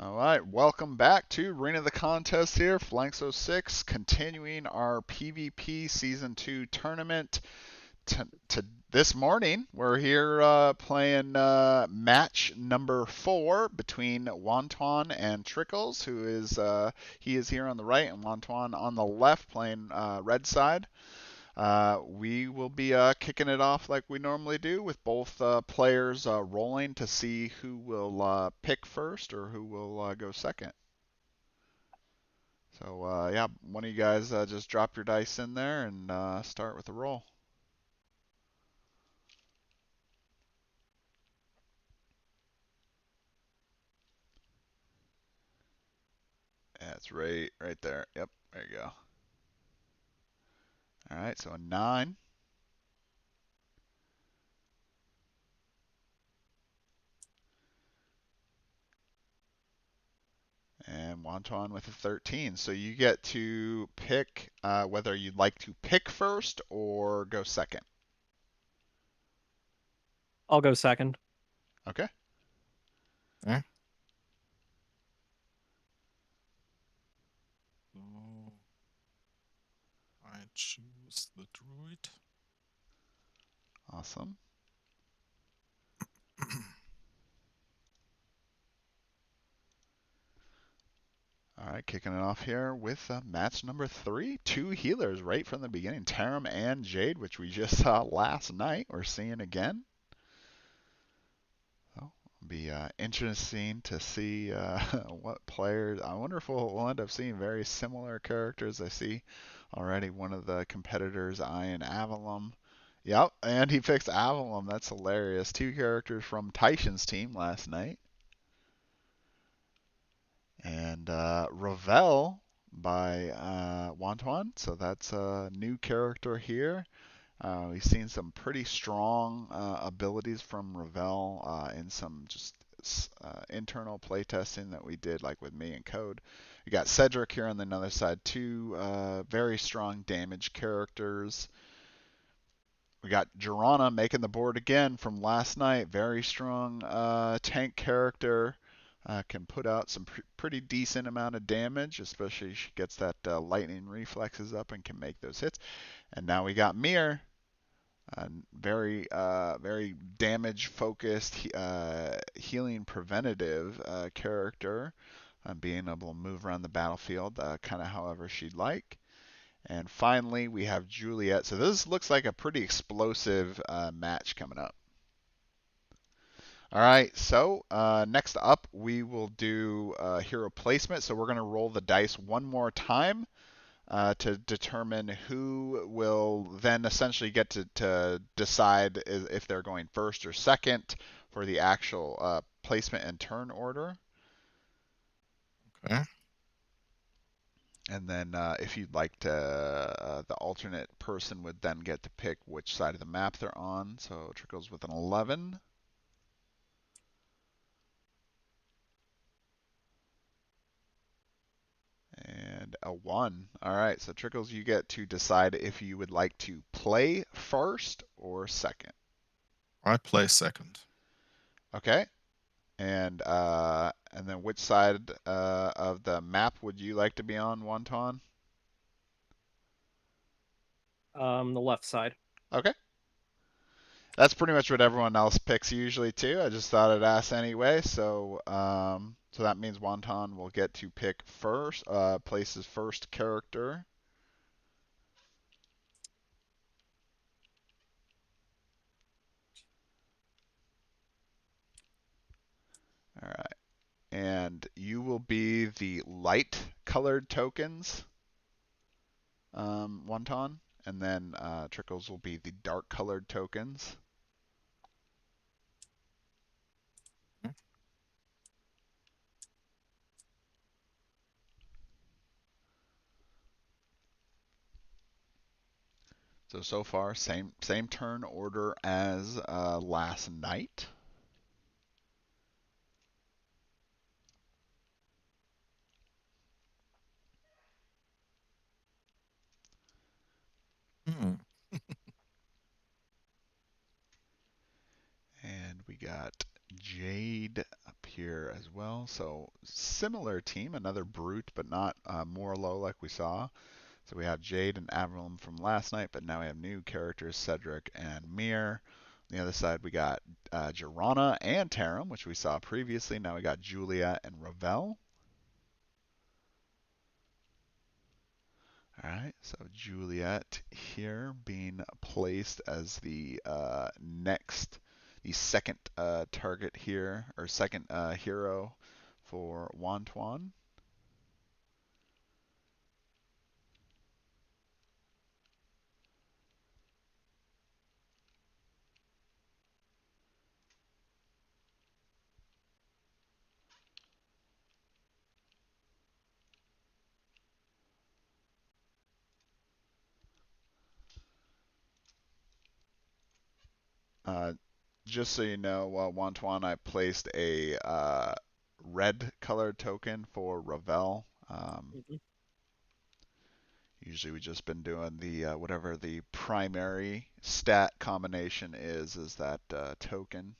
All right, welcome back to Arena of the Contest here, Flanks06, continuing our PvP Season 2 tournament. To this morning, we're here playing match number 4 between Wantwan and Trikels, who is he is here on the right and Wantwan on the left playing red side. We will be kicking it off like we normally do with both players rolling to see who will pick first or who will go second. So, yeah, one of you guys just drop your dice in there and start with the roll. That's right there. Yep, there you go. All right, so a 9. And Wonton with a 13. So you get to pick whether you'd like to pick first or go second. I'll go second. Okay. Eh? So I choose the druid. Awesome. All right, kicking it off here with match number 3. 2 healers right from the beginning, Taram and Jade, which we just saw last night. We're seeing again. So it'll be interesting to see what players. I wonder if we'll end up seeing very similar characters. I see already one of the competitors eyeing Avalon. Yep, and he picks Avalon. That's hilarious. 2 characters from Tyson's team last night. And Ravel by Wantwan. So that's a new character here. We've seen some pretty strong abilities from Ravel in some just internal playtesting that we did, like with me and Code. We got Cedric here on the other side, 2 very strong damage characters. We got Girana making the board again from last night. Very strong tank character. Can put out some pretty decent amount of damage, especially if she gets that lightning reflexes up and can make those hits. And now we got Mir, very damage focused, healing preventative character, being able to move around the battlefield kind of however she'd like. And finally, we have Juliet. So this looks like a pretty explosive match coming up. All right, so next up we will do hero placement. So we're going to roll the dice one more time to determine who will then essentially get to decide if they're going first or second for the actual placement and turn order. Okay. And then if you'd like to, the alternate person would then get to pick which side of the map they're on. So Trickles with an 11. And a 1. All right, so Trickles, you get to decide if you would like to play first or second. I play second. Okay. And then which side of the map would you like to be on, Wonton? The left side. Okay. That's pretty much what everyone else picks usually too. I just thought I'd ask anyway. So that means Wonton will get to pick first, place his first character. All right. And you will be the light colored tokens, Wonton. And then Trickles will be the dark colored tokens. Okay. So far, same turn order as last night. Hmm. And we got Jade up here as well. So similar team, another brute, but not more low like we saw. So we have Jade and Avalon from last night, but now we have new characters, Cedric and Mir. On the other side, we got Girana and Tarim, which we saw previously. Now we got Juliet and Ravel. All right, so Juliet here being placed as the the second target here, or second hero for Wantwan. Uh, just so you know, Wantwan, I placed a red colored token for Ravel. Usually we just been doing the whatever the primary stat combination is that token.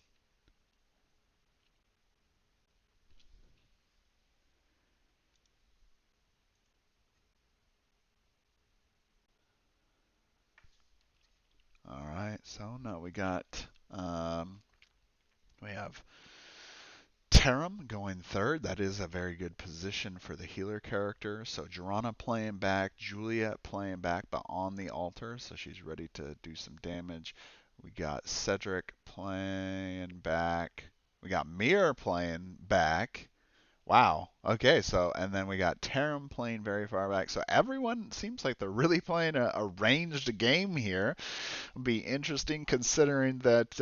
All right, so now we have Tarim going third. That is a very good position for the healer character. So Girana playing back, Juliet playing back, but on the altar, so she's ready to do some damage. We got Cedric playing back. We got Mir playing back. Wow. Okay, so and then we got Tarim playing very far back. So everyone seems like they're really playing a ranged game here. It'll be interesting considering that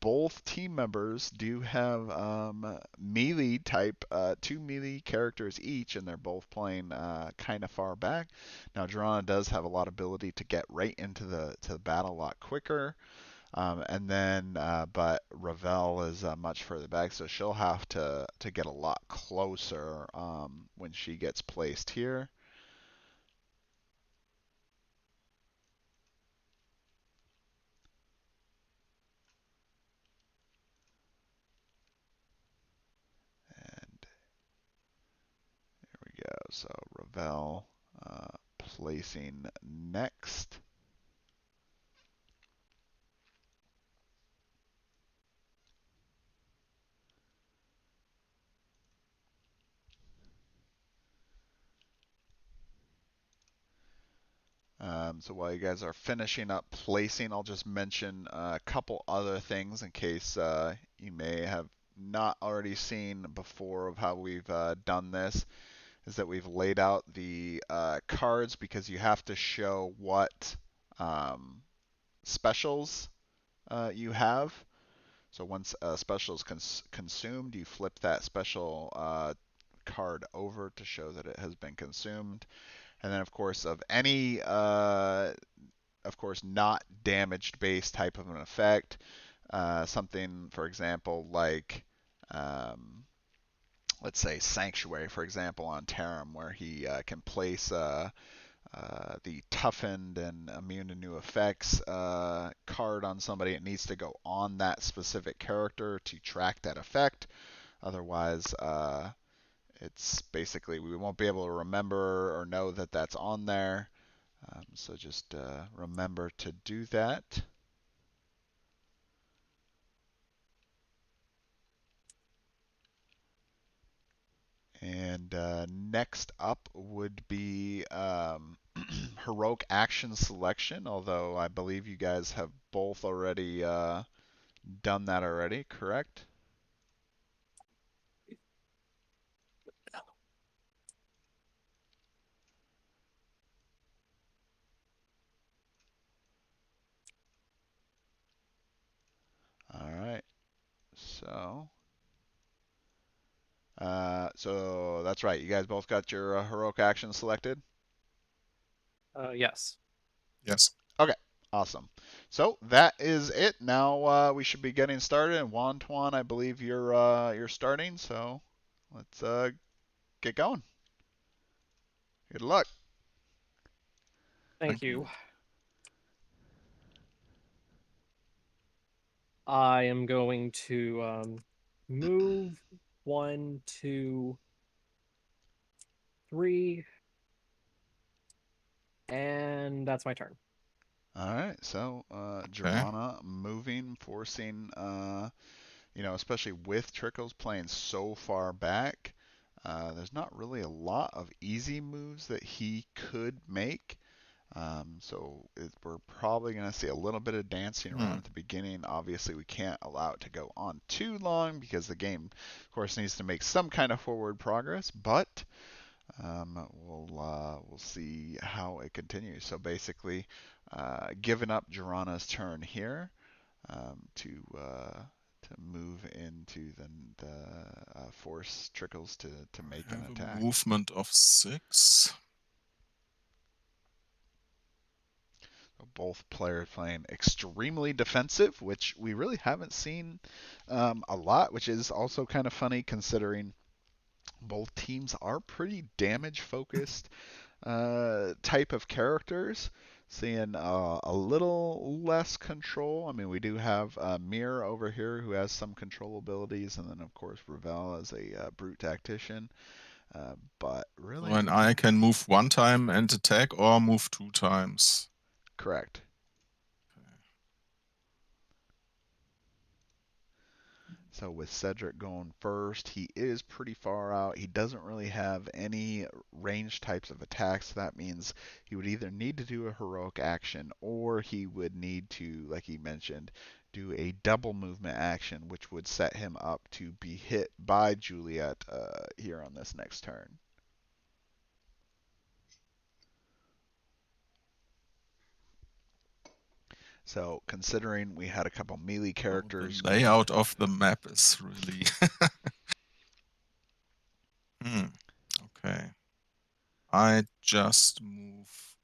both team members do have melee type, two melee characters each, and they're both playing kind of far back. Now, Jirana does have a lot of ability to get right into the battle a lot quicker. But Ravel is much further back, so she'll have to get a lot closer when she gets placed here. And there we go. So Ravel placing next. So while you guys are finishing up placing, I'll just mention a couple other things in case you may have not already seen before of how we've done this. Is that we've laid out the cards because you have to show what specials you have. So once a special is consumed, you flip that special card over to show that it has been consumed. And then, of course, of any, of course, not damaged base type of an effect, something, for example, like, let's say Sanctuary, for example, on Tarim, where he can place the toughened and immune to new effects card on somebody. It needs to go on that specific character to track that effect. Otherwise, it's basically we won't be able to remember or know that that's on there. So just remember to do that. And next up would be heroic action selection, although I believe you guys have both already done that already, correct? All right. So that's right. You guys both got your heroic action selected? Yes. Yes. Okay, awesome. So that is it. Now we should be getting started. And Wantwan, I believe you're starting. So let's get going. Good luck. Thank Thank you. I am going to move 1, 2, 3, and that's my turn. All right, so Okay. Jirana moving, forcing, especially with Trikels playing so far back, there's not really a lot of easy moves that he could make. We're probably going to see a little bit of dancing around Hmm. at the beginning. Obviously, we can't allow it to go on too long because the game, of course, needs to make some kind of forward progress. But we'll see how it continues. So basically, giving up Jirana's turn here to move into the force Trikels to make I an have a attack. movement of 6. Both players playing extremely defensive, which we really haven't seen a lot, which is also kind of funny considering both teams are pretty damage focused type of characters. Seeing a little less control. I mean, we do have Mir over here who has some control abilities, and then of course Ravel as a brute tactician. But So really, and I can move 1 time and attack, or move 2 times. correct. So with Cedric going first, he is pretty far out. He doesn't really have any range types of attacks. That means he would either need to do a heroic action or he would need to, like he mentioned, do a double movement action, which would set him up to be hit by Juliet here on this next turn. So considering we had a couple melee So characters the going. layout of the map is really. Okay. I just move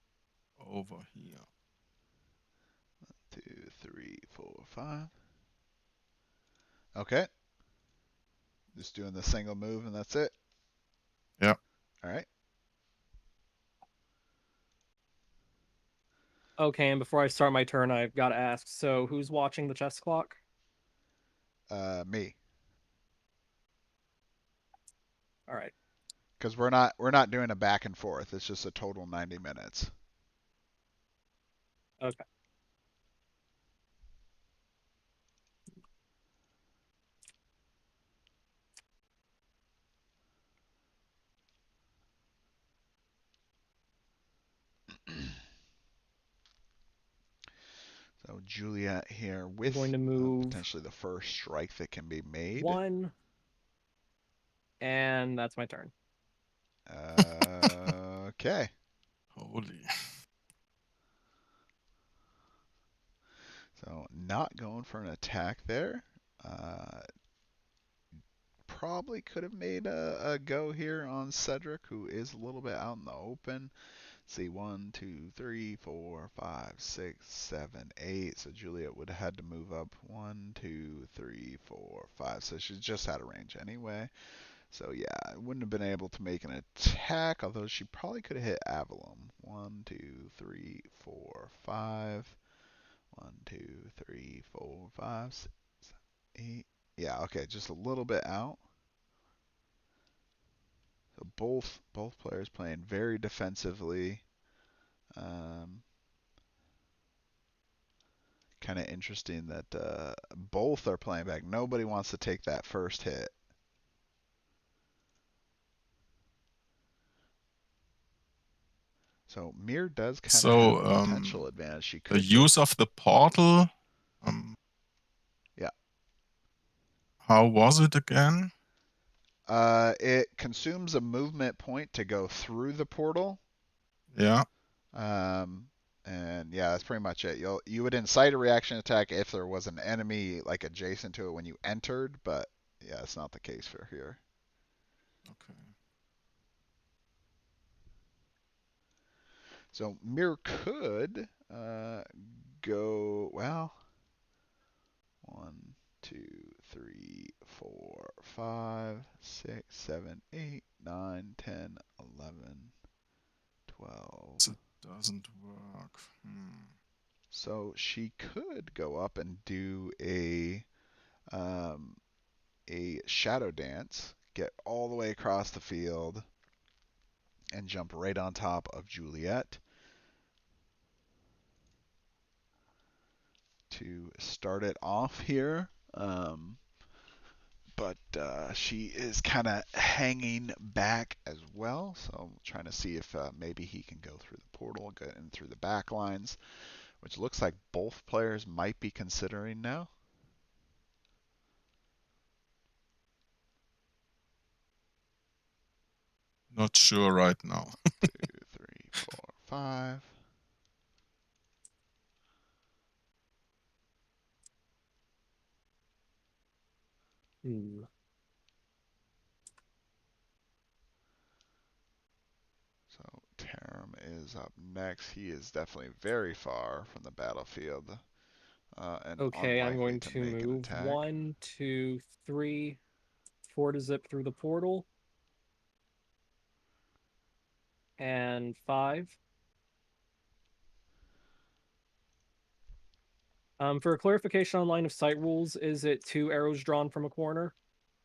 over here. 2, 3, 4, 5. Okay. Just doing the single move and that's it. Yeah. All right. Okay, and before I start my turn, I've got to ask, so who's watching the chess clock? Me. All right. Because we're not doing a back and forth. It's just a total 90 minutes. Okay. So Juliet here I'm with going to move potentially the first strike that can be made. 1, and that's my turn. Okay. Holy. So not going for an attack there. Probably could have made a go here on Cedric, who is a little bit out in the open. See, 1, 2, 3, 4, 5, 6, 7, 8. So Juliet would have had to move up 1, 2, 3, 4, 5. So she's just out of range anyway. So yeah, wouldn't have been able to make an attack, although she probably could have hit Avalon. 1, 2, 3, 4, 5. 1, 2, 3, 4, 5, 6, 8. Yeah, okay, just a little bit out. So both players playing very defensively. Um, kind of interesting that both are playing back. Nobody wants to take that first hit. So Mir does kind of have So a potential advantage. She the could use just, of the portal. Um, yeah. how was it again? It consumes a movement point to go through the portal. Yeah. Um, and yeah, that's pretty much it. You would incite a reaction attack if there was an enemy like adjacent to it when you entered, but yeah, it's not the case for here. Okay. So Mir could go well. 1, 2, 3, 4, 5, 6, 7, 8, 9, 10, 11, 12. It doesn't work. So she could go up and do um, a shadow dance, get all the way across the field, and jump right on top of Juliet to start it off here. But she is kind of hanging back as well. So I'm trying to see if maybe he can go through the portal, get in through the back lines, which looks like both players might be considering now. Not sure right now. 2, 3, 4, 5. Hmm. So Taram is up next. He is definitely very far from the battlefield and Okay, I'm unlikely going to to make an move attack. 1, 2, 3, 4 to zip through the portal, and 5. For a clarification on line of sight rules, is it 2 arrows drawn from a corner?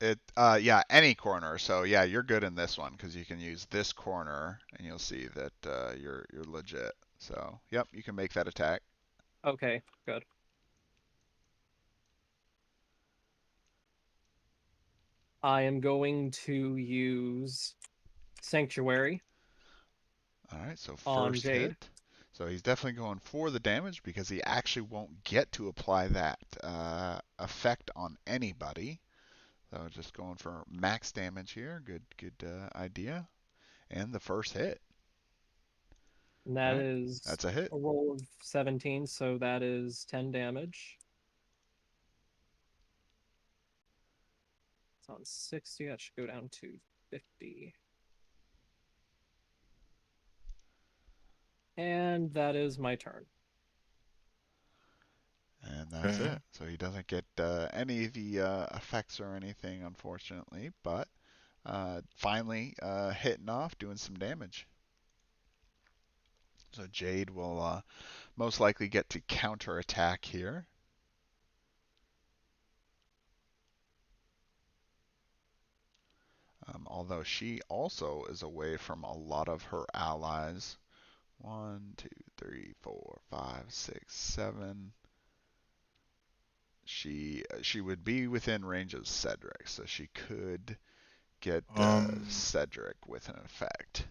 Yeah, any corner. So yeah, you're good in this one because you can use this corner, and you'll see that you're legit. So yep, you can make that attack. Okay, good. I am going to use Sanctuary All right, so on first Jade. hit. So he's definitely going for the damage because he actually won't get to apply that effect on anybody. So just going for max damage here. Good idea. And the first hit. And All that right, is that's a hit. a roll of 17, so that is 10 damage. It's on 60, that should go down to 50. And that is my turn. And that's Okay. it. So he doesn't get any of the effects or anything, unfortunately, but finally hitting off, doing some damage. So Jade will most likely get to counter attack here. Although she also is away from a lot of her allies. 1, 2, 3, 4, 5, 6, 7. She would be within range of Cedric, so she could get Um, Cedric with an effect.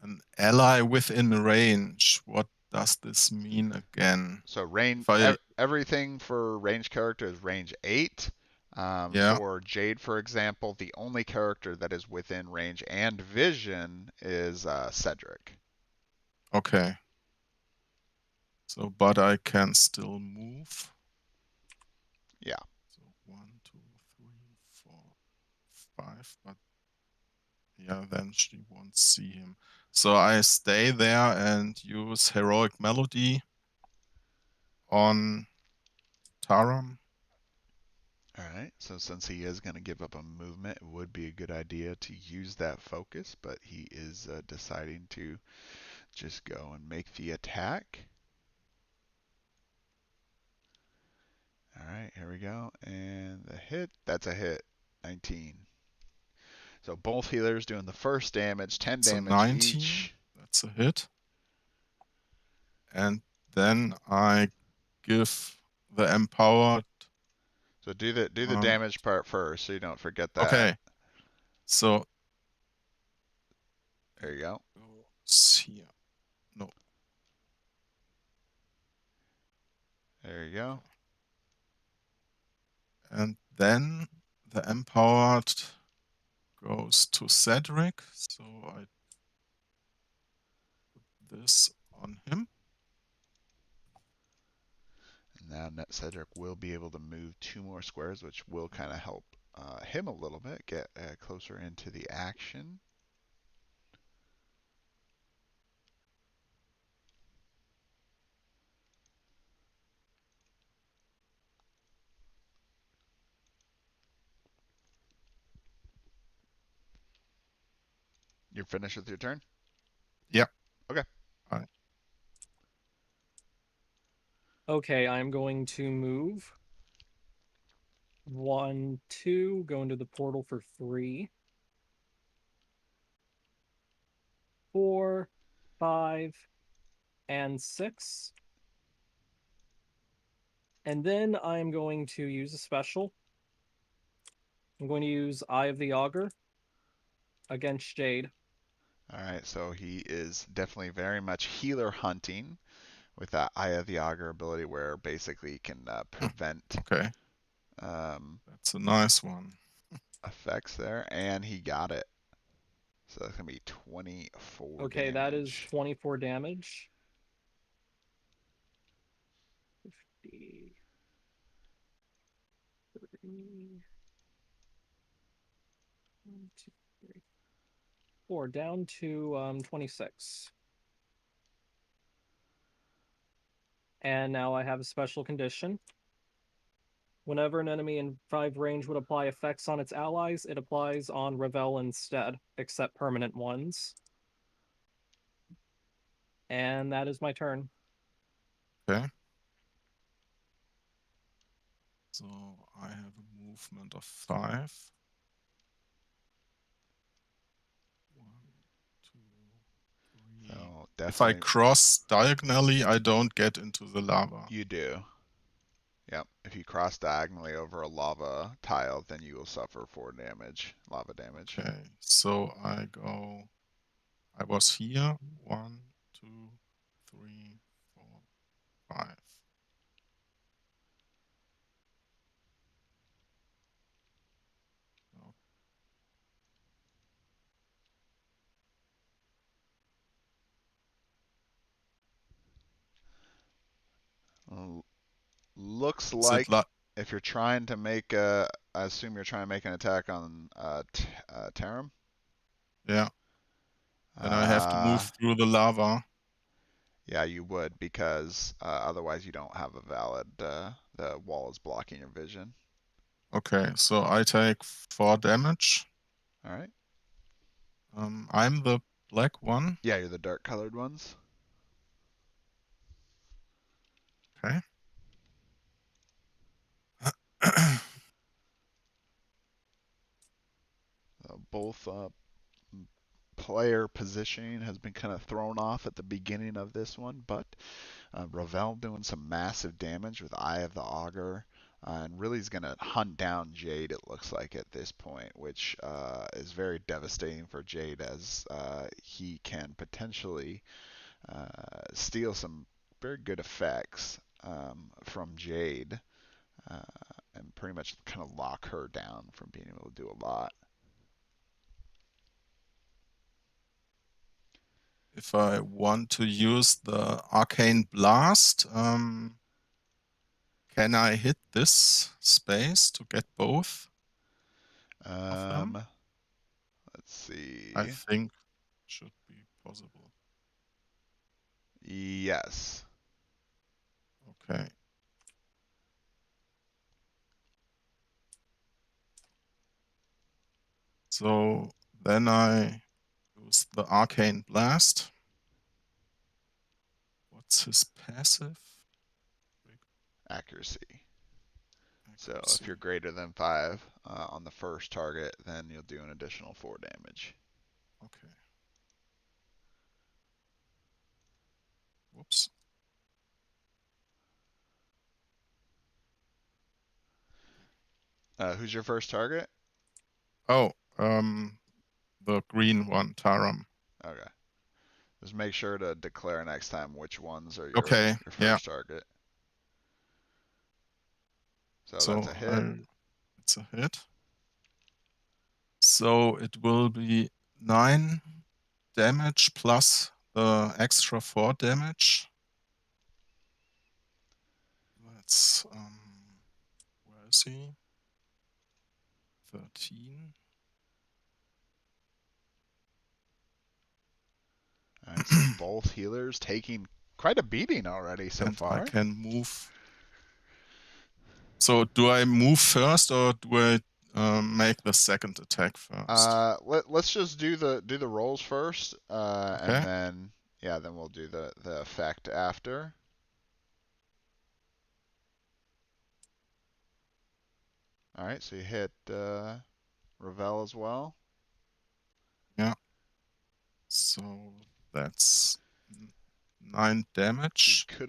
an ally within range. What does this mean again? So If I, everything for range character is range 8. yeah, For Jade, for example, the only character that is within range and vision is Cedric. okay. So, but I can still move. Yeah. So 1, 2, 3, 4, 5. But yeah, then she won't see him. So I stay there and use Heroic Melody on Taram. All right. So since he is going to give up a movement, it would be a good idea to use that focus, but he is deciding to just go and make the attack. All right, here we go. And the hit, that's a hit. 19. So both healers doing the first damage, 10 It's a damage 19. each. That's a hit. And then I give the empowered. So do the damage part first so you don't forget that. Okay. So There you go. goes here. No. There you go. And then the empowered goes to Cedric. So I put this on him. And now Cedric will be able to move 2 more squares, which will kind of help him a little bit, get closer into the action. You're finished with your turn? Yeah. Okay. I, Okay, I'm going to move 1, 2, go into the portal for 3, 4, 5, and 6. And then I'm going to use a special. I'm going to use Eye of the Augur against Jade. All right, so he is definitely very much healer hunting with that Eye of the Augur ability, where basically he can prevent Okay, um, that's a nice one. effects there, and he got it. So that's gonna be 24 Okay, that is damage. 24 damage. 50, 30, 1, 2, 3, 4, down to 26. And now I have a special condition. Whenever an enemy in 5 range would apply effects on its allies, it applies on Ravel instead, except permanent ones. And that is my turn. Okay. So I have a movement of 5. 1, 2, 3. So If I definitely cross diagonally, I don't get into the lava. you do. Yep. If you cross diagonally over a lava tile, then you will suffer 4 damage, lava damage. Okay, so I was here. 1, 2, 3, 4, 5. Looks Is it like if you're trying to make a, I assume you're trying to make an attack on Tarim. yeah, then I have to move Uh, through the lava. yeah, you would, because otherwise you don't have a valid. The wall is blocking your vision. Okay, so I take 4 damage. All right. I'm the black one. Yeah, you're the dark colored ones. Okay. Both player positioning has been kind of thrown off at the beginning of this one, but Ravel doing some massive damage with Eye of the Augur, and really is going to hunt down Jade, it looks like, at this point, which is very devastating for Jade, as he can potentially steal some very good effects from Jade, uh, and pretty much kind of lock her down from being able to do a lot. If I want to use the Arcane Blast, can I hit this space to get both of them? Let's see. I think should be possible. Yes. Okay. So then I use the Arcane Blast. What's his passive? Accuracy. So if Accuracy. you're greater than 5 on the first target, then you'll do an additional 4 damage. Okay. Whoops. Who's your first target? Oh, the green one, Taram. Okay. Just make sure to declare next time which ones are Okay, your yeah. first target. So that's So a hit. it's a hit. So it will be 9 damage plus the extra 4 damage. That's where is he? 13. All right, so both healers taking quite a beating already so And I far. can move. So do I move first, or do I make the second attack first? Let's just do the rolls first, and Okay. then then we'll do the effect after. All right, so you hit Ravel as well. Yeah. So that's 9 He damage. could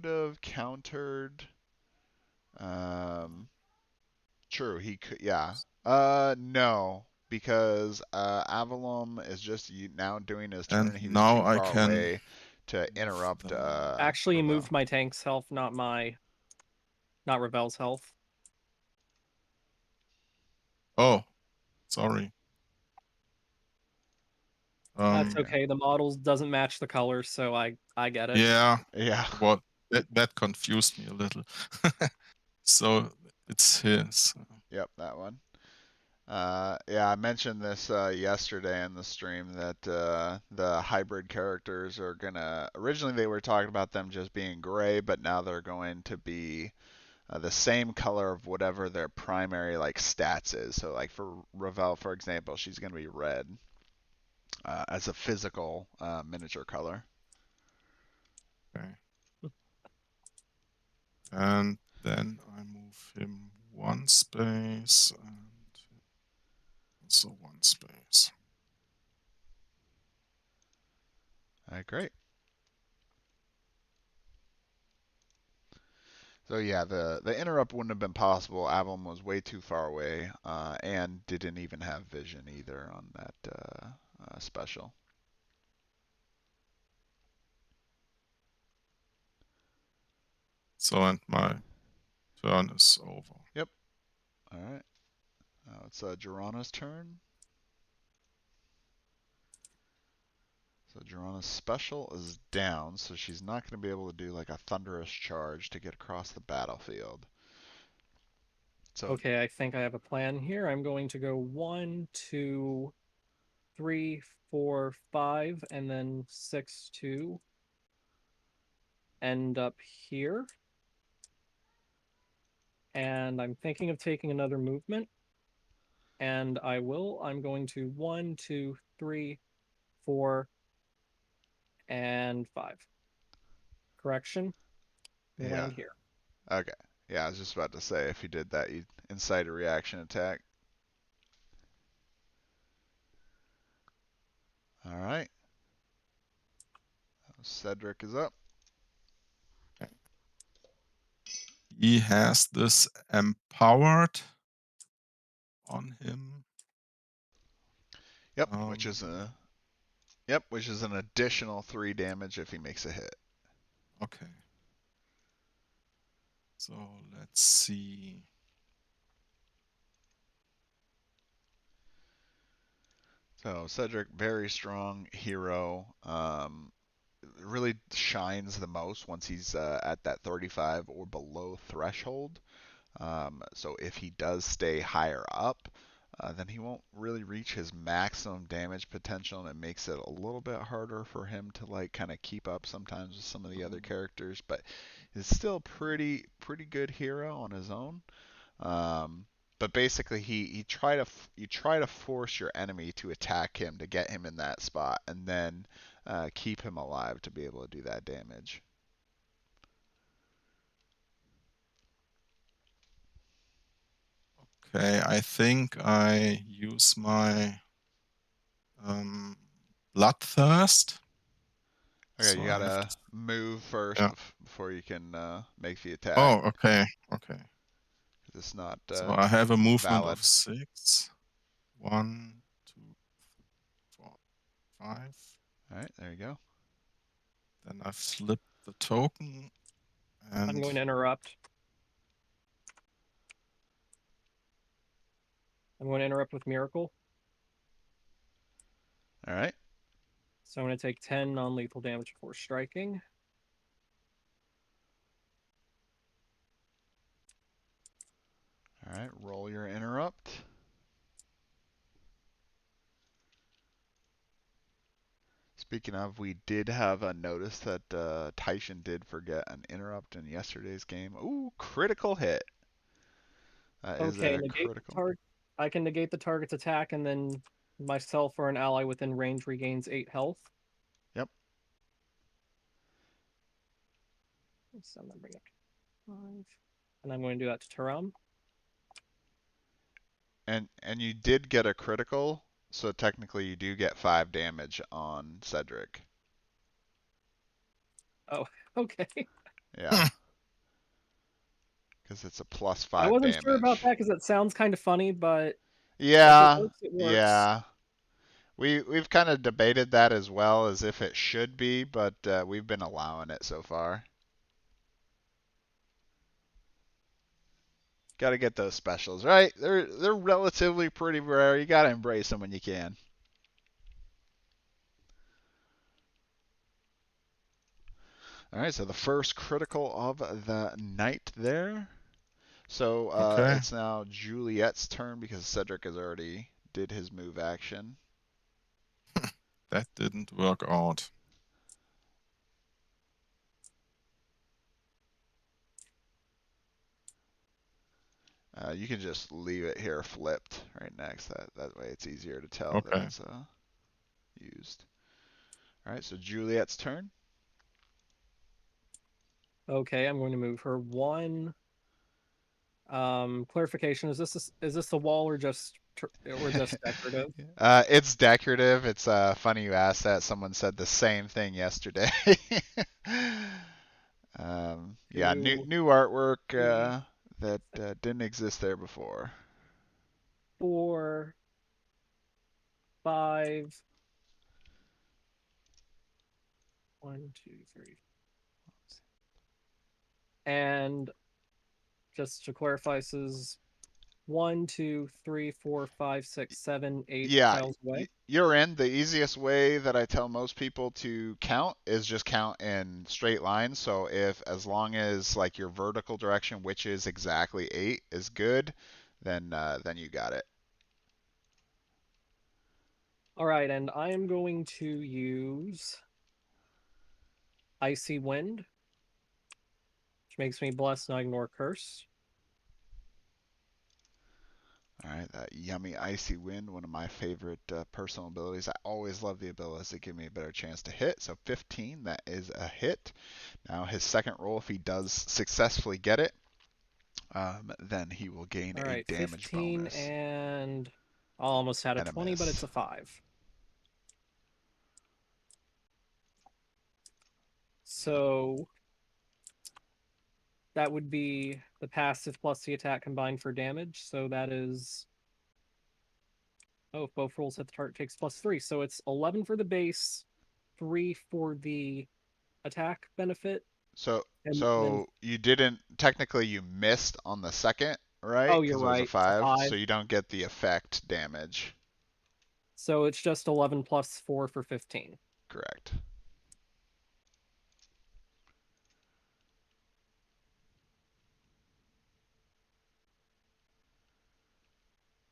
have countered. Um, True, he could. Yeah. No, because Avalon is just now doing his And turn. He was now too I far can away to move interrupt the Actually, moved Ravel. my tank's health, not Ravel's health. Oh, sorry. That's Okay. okay. The models doesn't match the colors, so I get it. Yeah, Yeah. what that confused me a little. So it's his. Yep, that one. Yeah, I mentioned this yesterday in the stream that the hybrid characters are gonna. Originally, they were talking about them just being gray, but now they're going to be the same color of whatever their primary like stats is. So, like for Ravel, for example, she's gonna be red as a physical miniature color. Okay. And then I move him 1 space and also 1 space. All right, great. So yeah, the interrupt wouldn't have been possible. Avalon was way too far away, and didn't even have vision either on that special. So and my turn is over. Yep. All right. Now it's Jorana's turn. So Jorana's special is down, so she's not going to be able to do like a thunderous charge to get across the battlefield. So Okay, I think I have a plan here. I'm going to go 1, 2, 3, 4, 5, and then 6, 2. End up here. And I'm thinking of taking another movement. And I will. I'm going to 1, 2, 3, 4, and 5. Correction. yeah. Land here. Okay. Yeah, I was just about to say if you did that, you'd incite a reaction attack. All right. Cedric is up. He has this empowered on him. Yep, which is an additional 3 damage if he makes a hit. Okay. So let's see. So Cedric, very strong hero. Really shines the most once he's at that 35 or below threshold. So if he does stay higher up, then he won't really reach his maximum damage potential, and it makes it a little bit harder for him to like kind of keep up sometimes with some of the other characters. But he's still pretty good hero on his own. Um, but basically, you try to force your enemy to attack him to get him in that spot, and then keep him alive to be able to do that damage. Okay, I think I use my um, bloodthirst. Okay, So you I have to. gotta move first Yeah. before you can make the attack. Oh, okay, okay. It's not So I have a movement valid. of 6. 1, 2, 4, 5. All right, there you go. Then I've flipped the token I'm and going to interrupt. I'm going to interrupt with Miracle. All right. So I'm going to take 10 non-lethal damage before striking. All right, roll your interrupt. Speaking of, we did have a notice that Tyson did forget an interrupt in yesterday's game. Ooh, critical hit. That is Okay, a negate the critical. target. I can negate the target's attack, and then myself or an ally within range regains 8 health. Yep. So I'm gonna bring up 5. And I'm going to do that to Taram. And you did get a critical, so technically you do get 5 damage on Cedric. Oh, okay. Yeah. Because it's a plus I 5 wasn't sure about damage. that because it sounds kind of funny, but if it Yeah, works, it works. yeah. We've kind of debated that as well, as if it should be, but we've been allowing it so far. Got to get those specials, right? They're relatively pretty rare. You got to embrace them when you can. All right, so the first critical of the night there. So Okay. it's now Juliet's turn because Cedric has already did his move action. That didn't work out. You can just leave it here flipped right next. That way it's easier to tell that Okay. it's used. All right, so Juliet's turn. Okay, I'm going to move her 1. Clarification: is this a wall or just decorative? It's decorative. It's funny you asked that. Someone said the same thing yesterday. Yeah, new 2, new artwork 3, that didn't exist there before. 4, 5. 1, 2, 3. And just to clarify, this is 1, 2, 3, 4, 5, 6, 7, 8 Yeah, tiles away. you're in. The easiest way that I tell most people to count is just count in straight lines. So if as long as like your vertical direction, which is exactly 8, is good, then you got it. All right, and I am going to use Icy Wind, which makes me blessed and I ignore curse. All right, that yummy icy wind, one of my favorite personal abilities. I always love the abilities that give me a better chance to hit. So 15, that is a hit. Now his second roll, if he does successfully get it, then he will gain All a right, damage 15 bonus and I almost had a and a 20, but it's miss. a 5. So that would be the passive plus the attack combined for damage. So that is, oh, if both rolls hit the target takes +3. So it's 11 for the base, 3 for the attack benefit, So and then, so you didn't technically you missed on the second, right? oh, you're Because it was a right, it's a 5, so 5. you don't get the effect damage. So it's just 11 plus 4 for 15. Correct.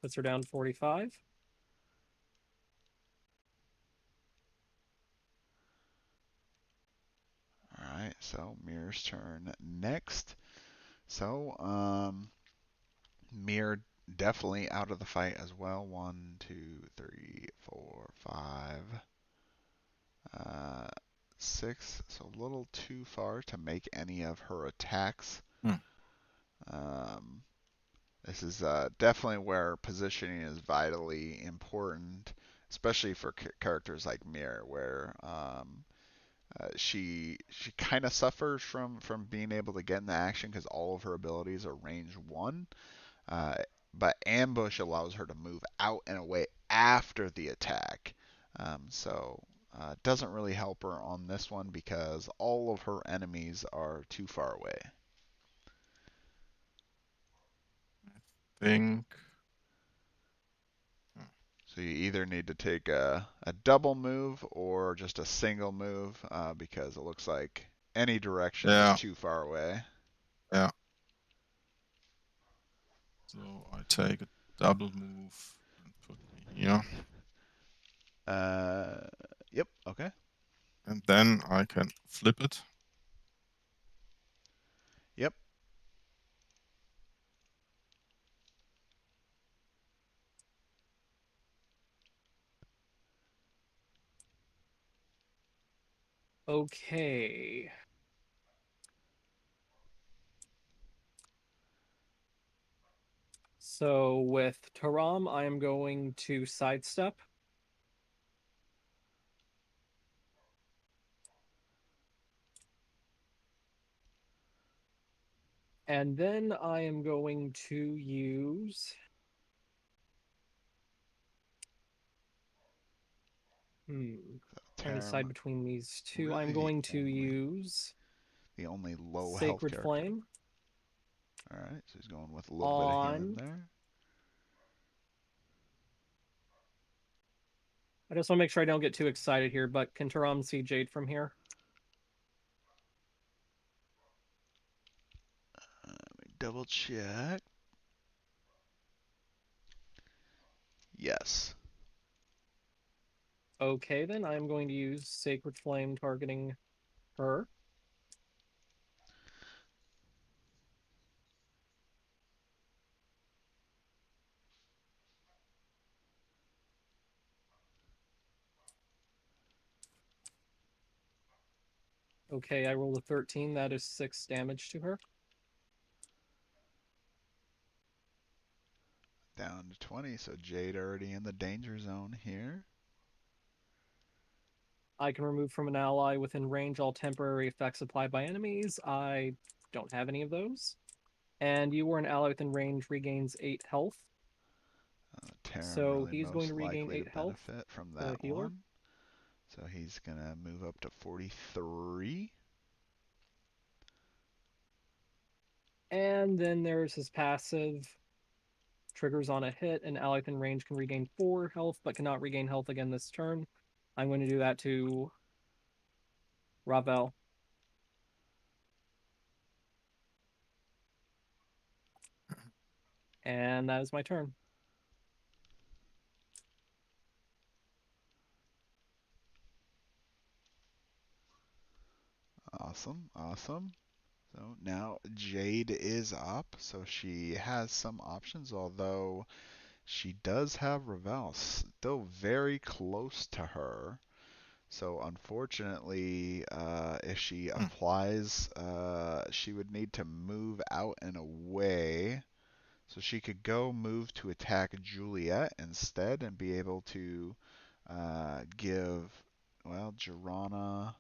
Puts her down to 45. All right, so Mirror's turn next. So Mir definitely out of the fight as well. 1, 2, 3, 4, 5, 6. So a little too far to make any of her attacks. Hmm. Um, this is definitely where positioning is vitally important, especially for characters like Mir, where she kind of suffers from being able to get in the action because all of her abilities are range 1. Uh, but ambush allows her to move out and away after the attack. So it doesn't really help her on this one because all of her enemies are too far away. Think. So you either need to take a double move or just a single move because it looks like any direction is Yeah. too far away. Yeah. So I take a double move and put me here. Uh, yep, okay. And then I can flip it. Yep. Okay. So with Taram, I am going to sidestep. And then I am going to use... Trying to decide Taram, between these two. I'm really going to use the only low health Sacred character. Flame All right, so he's going with a little bit of healing on... there. I just want to make sure I don't get too excited here, but can Taram see Jade from here? Let me double check. Yes. Okay, then I'm going to use Sacred Flame targeting her. Okay, I rolled a 13. That is 6 damage to her. Down to 20, so Jade already in the danger zone here. I can remove from an ally within range all temporary effects applied by enemies. I don't have any of those. And you or an ally within range regains 8 health. Taram So really he's going most to regain likely to 8 health, benefit from the that healer. one. So he's going to move up to 43. And then there's his passive. Triggers on a hit, an ally within range can regain 4 health, but cannot regain health again this turn. I'm going to do that to Ravel. And that is my turn. Awesome, awesome. So now Jade is up, so she has some options, although she does have Ravel still very close to her. So unfortunately, if she applies, she would need to move out and away. So she could go move to attack Juliet instead and be able to give, well, Jirana.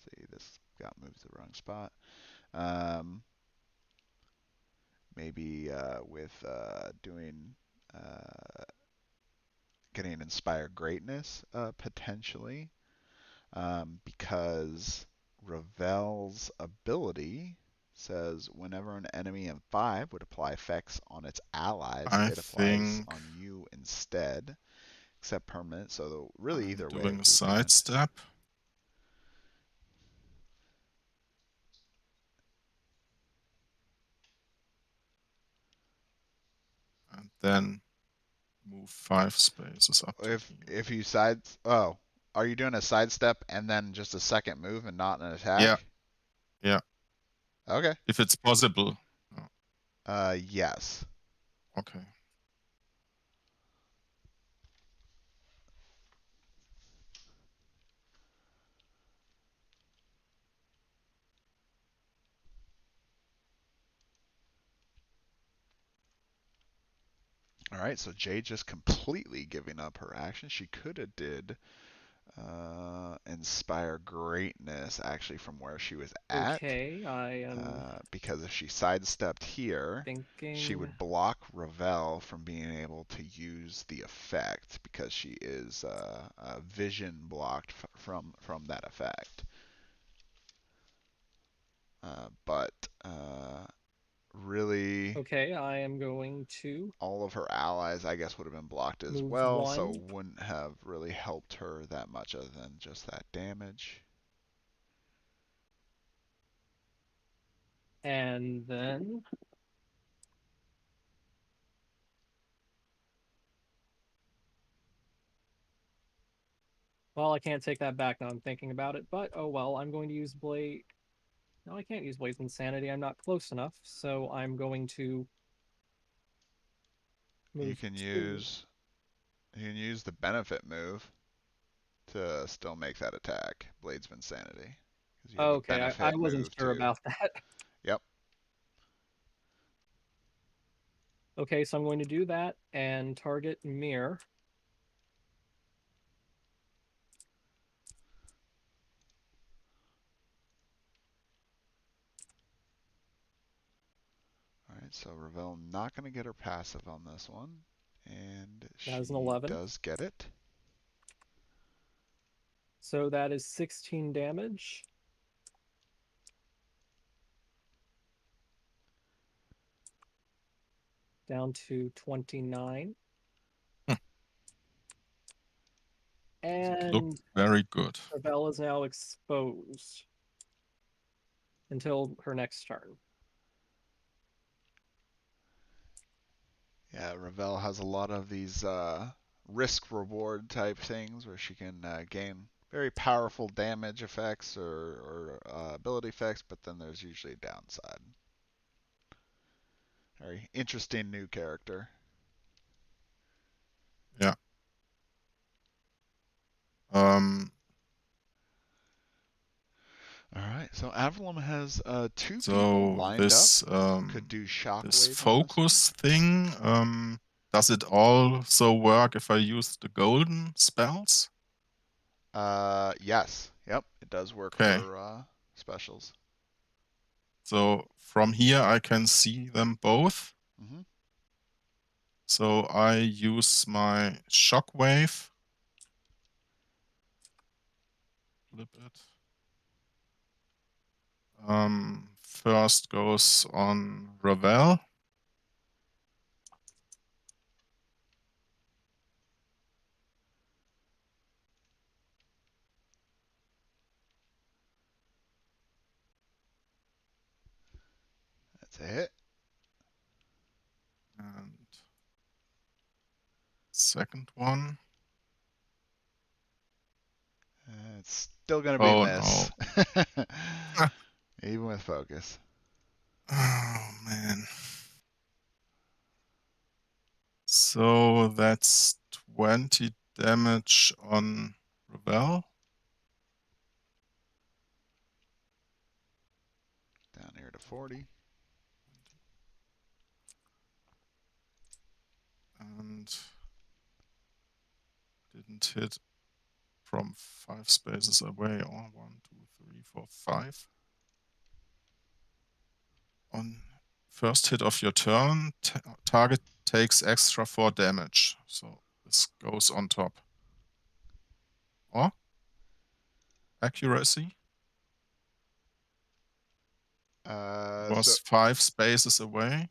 See, this got moved to the wrong spot. Um, maybe with doing getting Inspire Greatness potentially, because Ravel's ability says whenever an enemy in 5 would apply effects on its allies, I it applies think on you instead, except permanent. So really, I'm either way doing would a be bad. sidestep. And then move 5 spaces up to here. If you side, oh, are you doing a sidestep and then just a second move and not an Yeah, attack? yeah. Okay. If it's possible. Yes. Okay. All right. So Jade just completely giving up her action. She could have did Inspire Greatness actually from where she was at, Okay, I am because if she sidestepped here, she thinking... would block Ravel from being able to use the effect because she is vision blocked from that effect. But really, Okay, I am going to all of her allies, I guess, would have been blocked as move well, so 1. wouldn't have really helped her that much other than just that damage. And then... Well, I can't take that back now I'm thinking about it, but oh well, I'm going to use Blade... No, I can't use Blade's Insanity. I'm not close enough, so I'm going to You move can 2. use you can use the benefit move to still make that attack, Blades of Insanity, because you have a Okay, I benefit wasn't move sure too. about that. Yep. Okay, so I'm going to do that and target Mir. Alright, so Ravel not going to get her passive on this one. And That is an she 11. does get it. So that is 16 damage. Down to 29. Hmm. It looked And very good. Ravel is now exposed until her next turn. Yeah, Ravel has a lot of these risk reward type things where she can gain very powerful damage effects or ability effects, but then there's usually a downside. Very interesting new character. Yeah. Um. All right, so Avalon has two people So lined up. this Could do this shockwave on this one. focus thing. Does it also work if I use the golden spells? Yes, yep, it does work Okay. for specials. So from here I can see them both. Hmm. So I use my shockwave. Flip it. First goes on Ravel. That's a hit. And second one. It's still going to be a Oh miss. no. Even with focus. Oh man. So that's 20 damage on Ravel. Down here to 40. And didn't hit from 5 spaces away. Oh, 1, 2, 3, 4, 5. On first hit of your turn, target takes extra 4 damage. So this goes on top. Or accuracy. So Was 5 spaces away.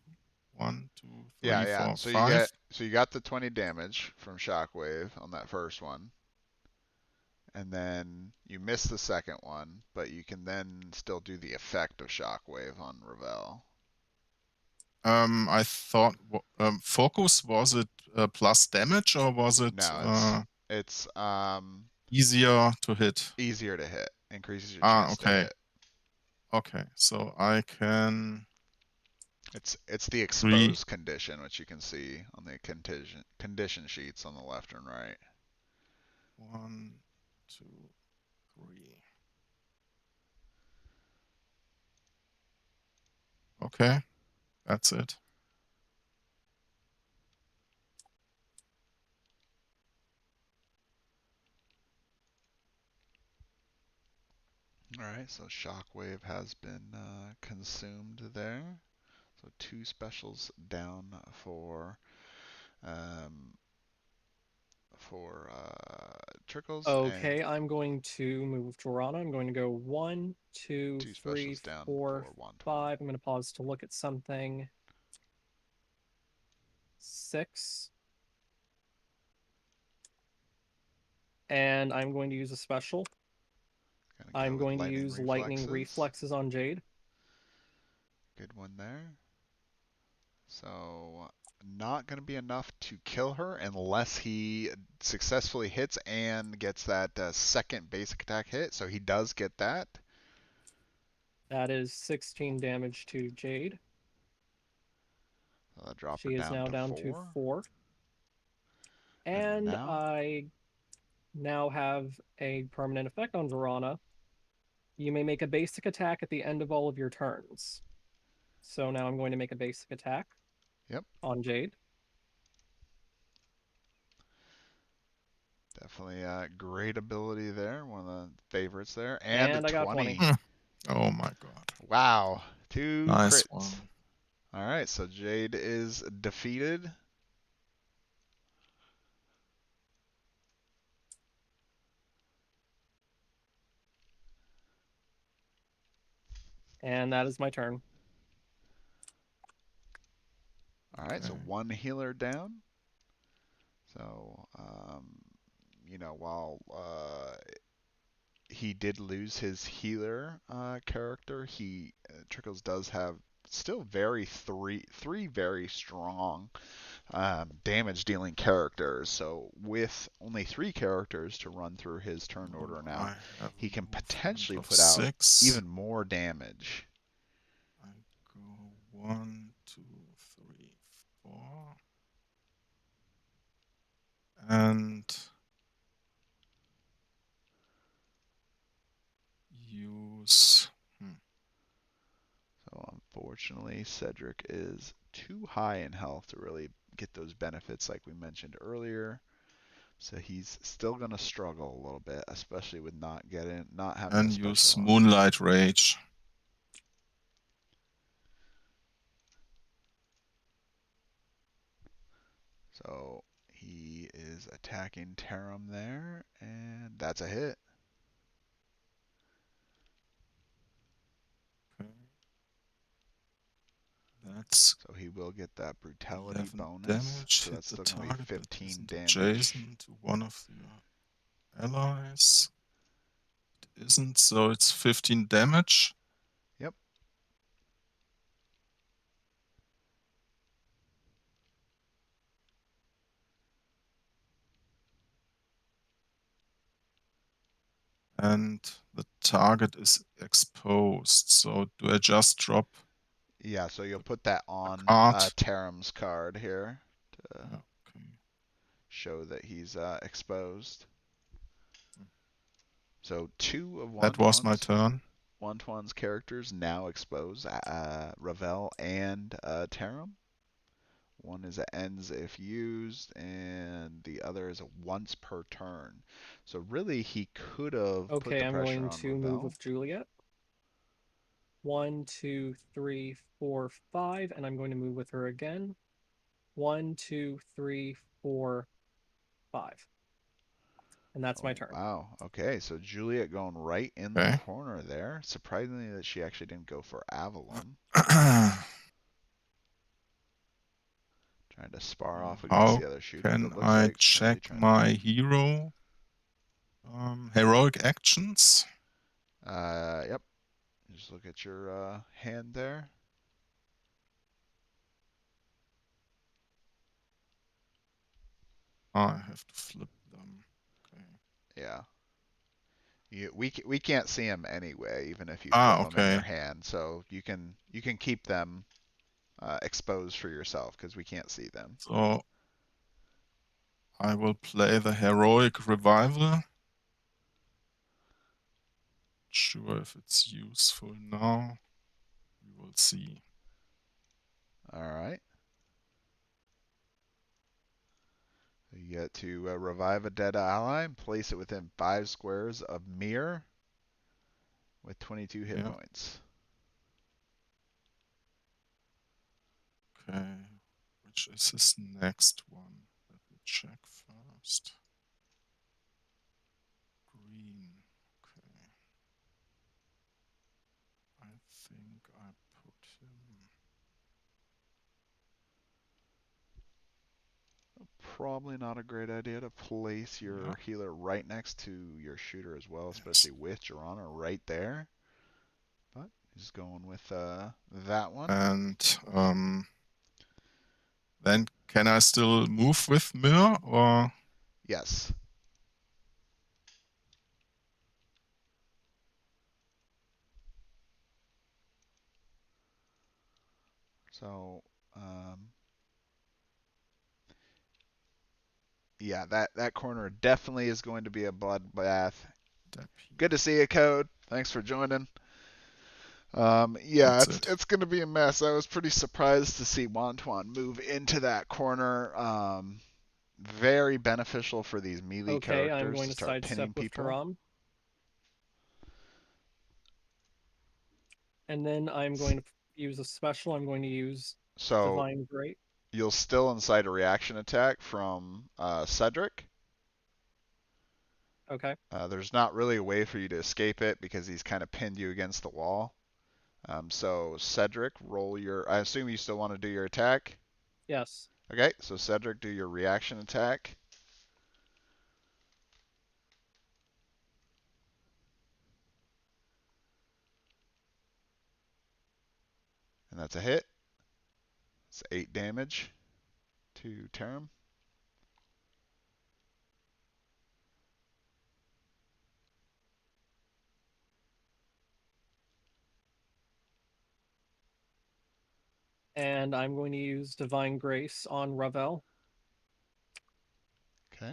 1, 2, yeah, 3, yeah. 4, So you get 5. so you got the 20 damage from shockwave on that first one, and then you miss the second one, but you can then still do the effect of shockwave on Ravel. I thought focus, was it plus damage or was it No, it's easier to hit? easier to hit, increases your Ah, chance to okay. hit. Okay, so I can It's the three. exposed condition, which you can see on the condition sheets on the left and right. 1, 2, 3. Okay, that's it. All right, so shockwave has been consumed there. So two specials down um, for Trikels and Okay, I'm going to move Torana. I'm going to go 1, 2, two 3, specials down 4, for Wantwan. 5. I'm going to pause to look at something. 6. And I'm going to use a special. Gonna go I'm with going to lightning use lightning reflexes. reflexes on Jade. Good one there. So not going to be enough to kill her unless he successfully hits and gets that second basic attack hit. So he does get that. That is 16 damage to Jade. So that'll drop her She is down now to down to 4. 4. And And now, I now have a permanent effect on Verana. You may make a basic attack at the end of all of your turns. So now I'm going to make a basic attack. Yep. On Jade. Definitely a great ability there. One of the favorites there. And a And I got 20. 20. Oh my god. Wow. 2 Nice crits. one. All right, so Jade is defeated. And that is my turn. All right, so Okay. 1 healer down. So, while he did lose his healer character, Trikels does have still three very strong damage dealing characters. So with only 3 characters to run through his turn So order now, I have he can a movement potentially of put out 6. even more damage. I go 1, 2, 3, 4. And use. So unfortunately, Cedric is too high in health to really get those benefits like we mentioned earlier. So he's still gonna struggle a little bit, especially with not having a And special use on. Moonlight Rage. So he is attacking Tarum there, and that's a hit. Okay. That's So he will get that brutality 11 bonus. damage. So Hit that's the still gonna be target that 15 isn't damage. adjacent to one of the allies. It isn't, so it's 15 damage. Yep. And the target is exposed. So do I just drop Yeah, so you'll put that the on card? Tarum's card here to Yeah, okay. show that he's exposed. So 2 of That was my turn. Wantwan's characters now exposed, Ravel and Tarum. One is a ends if used, and the other is a once per turn. So really, he could have put Okay, the I'm pressure going on to move Ravel. with Juliet. 1, 2, 3, 4, 5, and I'm going to move with her again. 1, 2, 3, 4, 5. And that's my Oh, turn. wow. Okay, so Juliet going right in the Okay. corner there. Surprisingly that she actually didn't go for Avalon. Trying to spar off against How the other shooter, can but looks I like really check trying to. my hero? Heroic actions. Yep. Just look at your hand there. I have to flip them. Okay. Yeah. We can't see them anyway, even if you flip Ah, them in your okay. hand. So you can keep them exposed for yourself because we can't see them. So I will play the heroic revival. Sure if it's useful now. We will see. All right. You get to revive a dead ally and place it within 5 squares of mirror with 22 hit Yeah. points. Okay. Which is his next one? Let me check first. Green. Okay. I think I put him. Probably not a great idea to place Yeah. your healer right next to your shooter as well, Yes. especially with Joranna right there. But he's going with that one. And then can I still move with Mir or? Yes. So, yeah, that corner definitely is going to be a bloodbath. Good to see you, Code. Thanks for joining. Yeah, That's it's it. it's gonna be a mess. I was pretty surprised to see Wantwan move into that corner. Very beneficial for these melee Okay, I'm characters going to to start sidestep pinning with people. Taram. And then I'm going to use a special. I'm going to use So Divine Great. you'll still incite a reaction attack from Cedric. Okay. There's not really a way for you to escape it because he's kind of pinned you against the wall. So Cedric, roll your. I assume you still want to do your attack. Yes. Okay, so Cedric, do your reaction attack. And that's a hit. It's 8 damage to Taram. And I'm going to use Divine Grace on Ravel. Okay.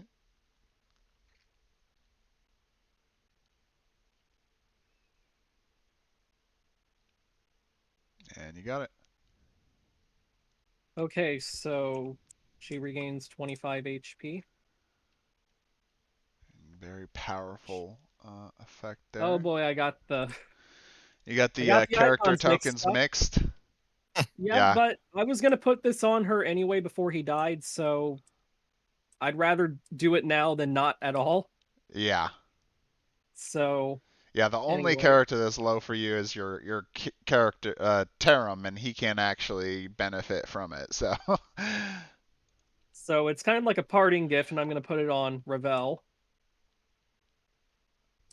And you got it. Okay, so she regains 25 HP. Very powerful effect Oh there. boy, I got the You got I the got the character icons mixed tokens up. mixed. Yeah, Yeah, but I was gonna put this on her anyway before he died, so I'd rather do it now than not at all. yeah, So yeah. The only anyway, character that's low for you is your character Taram, and he can actually benefit from it. So, so it's kind of like a parting gift, and I'm gonna put it on Ravel.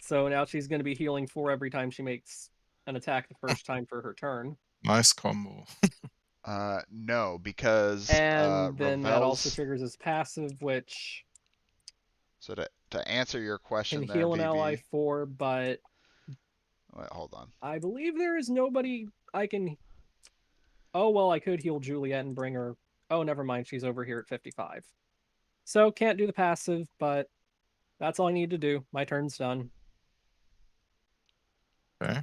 So now she's gonna be healing 4 every time she makes an attack the first time for her turn. Nice combo. no, because And then that also Ravel's. triggers his passive, which So to answer your can question there, heal an ally VV. 4, but Wait, hold on. I believe there is nobody I can. Oh, well, I could heal Juliet and bring her. Oh, never mind. She's over here at 55. So can't do the passive, but that's all I need to do. My turn's done. Okay.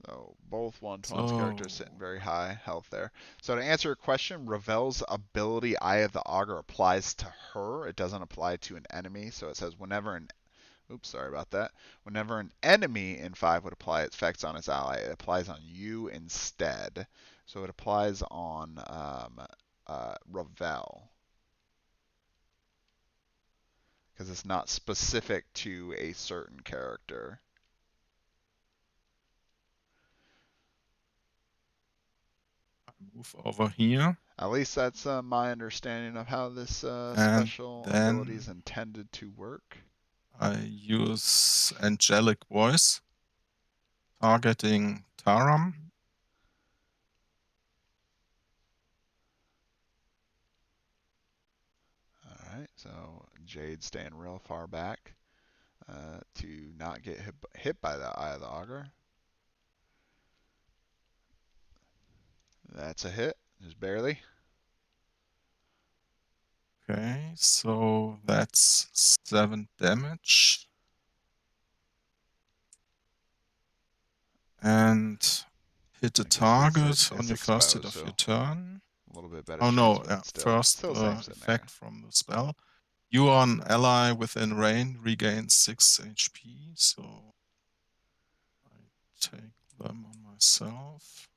So both Wantwan's characters So sitting very high health there. So to answer your question, Ravel's ability Eye of the Augur applies to her. It doesn't apply to an enemy. So it says whenever an oops, sorry about that. Whenever an enemy in 5 would apply its effects on its ally, it applies on you instead. So it applies on Ravel because it's not specific to a certain character. I move over here, At least that's my understanding of how this and special ability is then intended to work. I use Angelic Voice, targeting Taram. All right, so Jade staying real far back to not get hit by the Eye of the Augur. That's a hit, just barely. Okay, so that's 7 damage. And hit the I guess target on it's your first hit exposed, of so your turn. a little bit better Oh chance, no, but yeah, still, first still same scenario. effect from the spell. You are an ally within range regains 6 HP, so I take them on myself.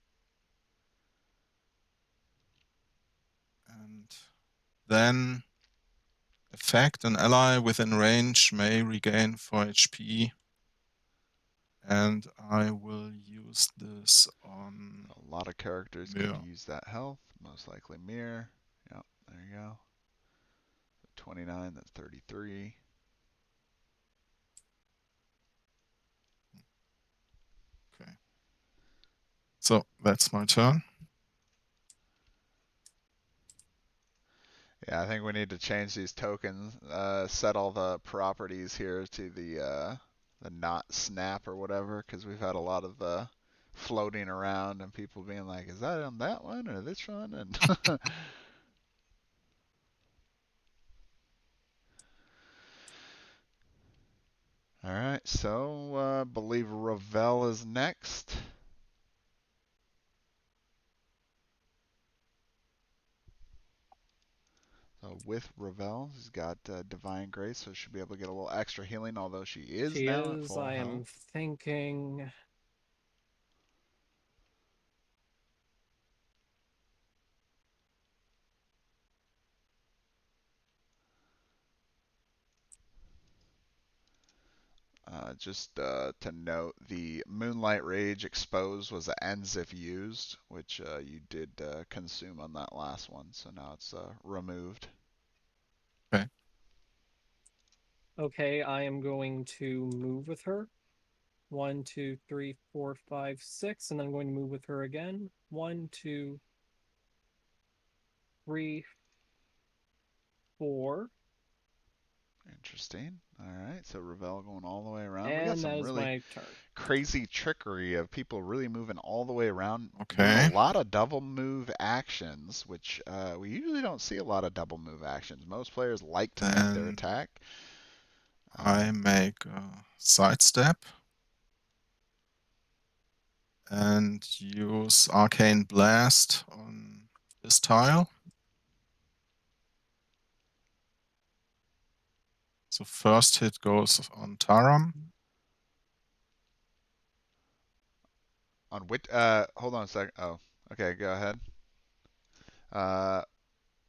And then effect, an ally within range may regain 4 HP. And I will use this on A lot of characters could Mir. use that health. Most likely Mir. Yep, there you go. 29, that's 33. Okay. So that's my turn. Yeah, I think we need to change these tokens. Set all the properties here to the not snap or whatever, because we've had a lot of floating around and people being like, "Is that on that one or this one?" And All right, so I believe Ravel is next. So with Ravel, he's got Divine Grace, so she'll be able to get a little extra healing, although she is She now at is. full I am health. thinking. Just to note, the Moonlight Rage Expose was the ends if used, which you did consume on that last one, so now it's removed. Okay. Okay, I am going to move with her. 1, 2, 3, 4, 5, 6, and then I'm going to move with her again. 1, 2, 3, 4, Interesting. All right, so Ravel going all the way around. We got and that some is really my turn. crazy trickery of people really moving all the way around, doing a Okay. lot of double move actions, which we usually don't see a lot of double move actions. Most players like to make their Then attack. I make a sidestep and use Arcane Blast on this tile. So first hit goes on Taram. On which? Hold on a second. Oh, okay, go ahead.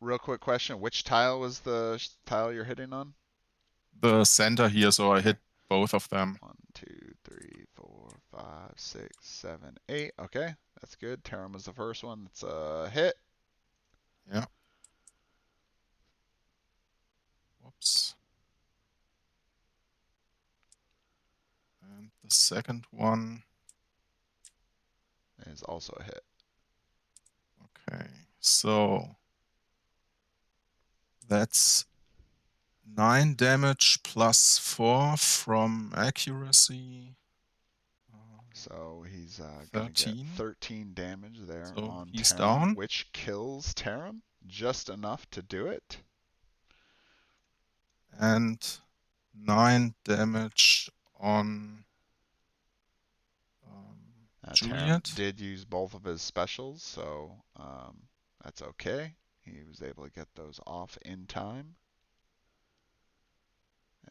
Real quick question: which tile was the tile you're hitting on? The center here, so I Okay. hit both of them. 1, 2, 3, 4, 5, 6, 7, 8. Okay, that's good. Taram was the first one. That's a hit. Yeah. Whoops. And the second one. Is also a hit. Okay. So that's 9 damage plus 4 from accuracy. So he's going to get 13. 13 damage there So on he's Taram, down. which kills Taram just enough to do it. And 9 damage on Taram Juliet. did use both of his specials, so that's okay. He was able to get those off in time.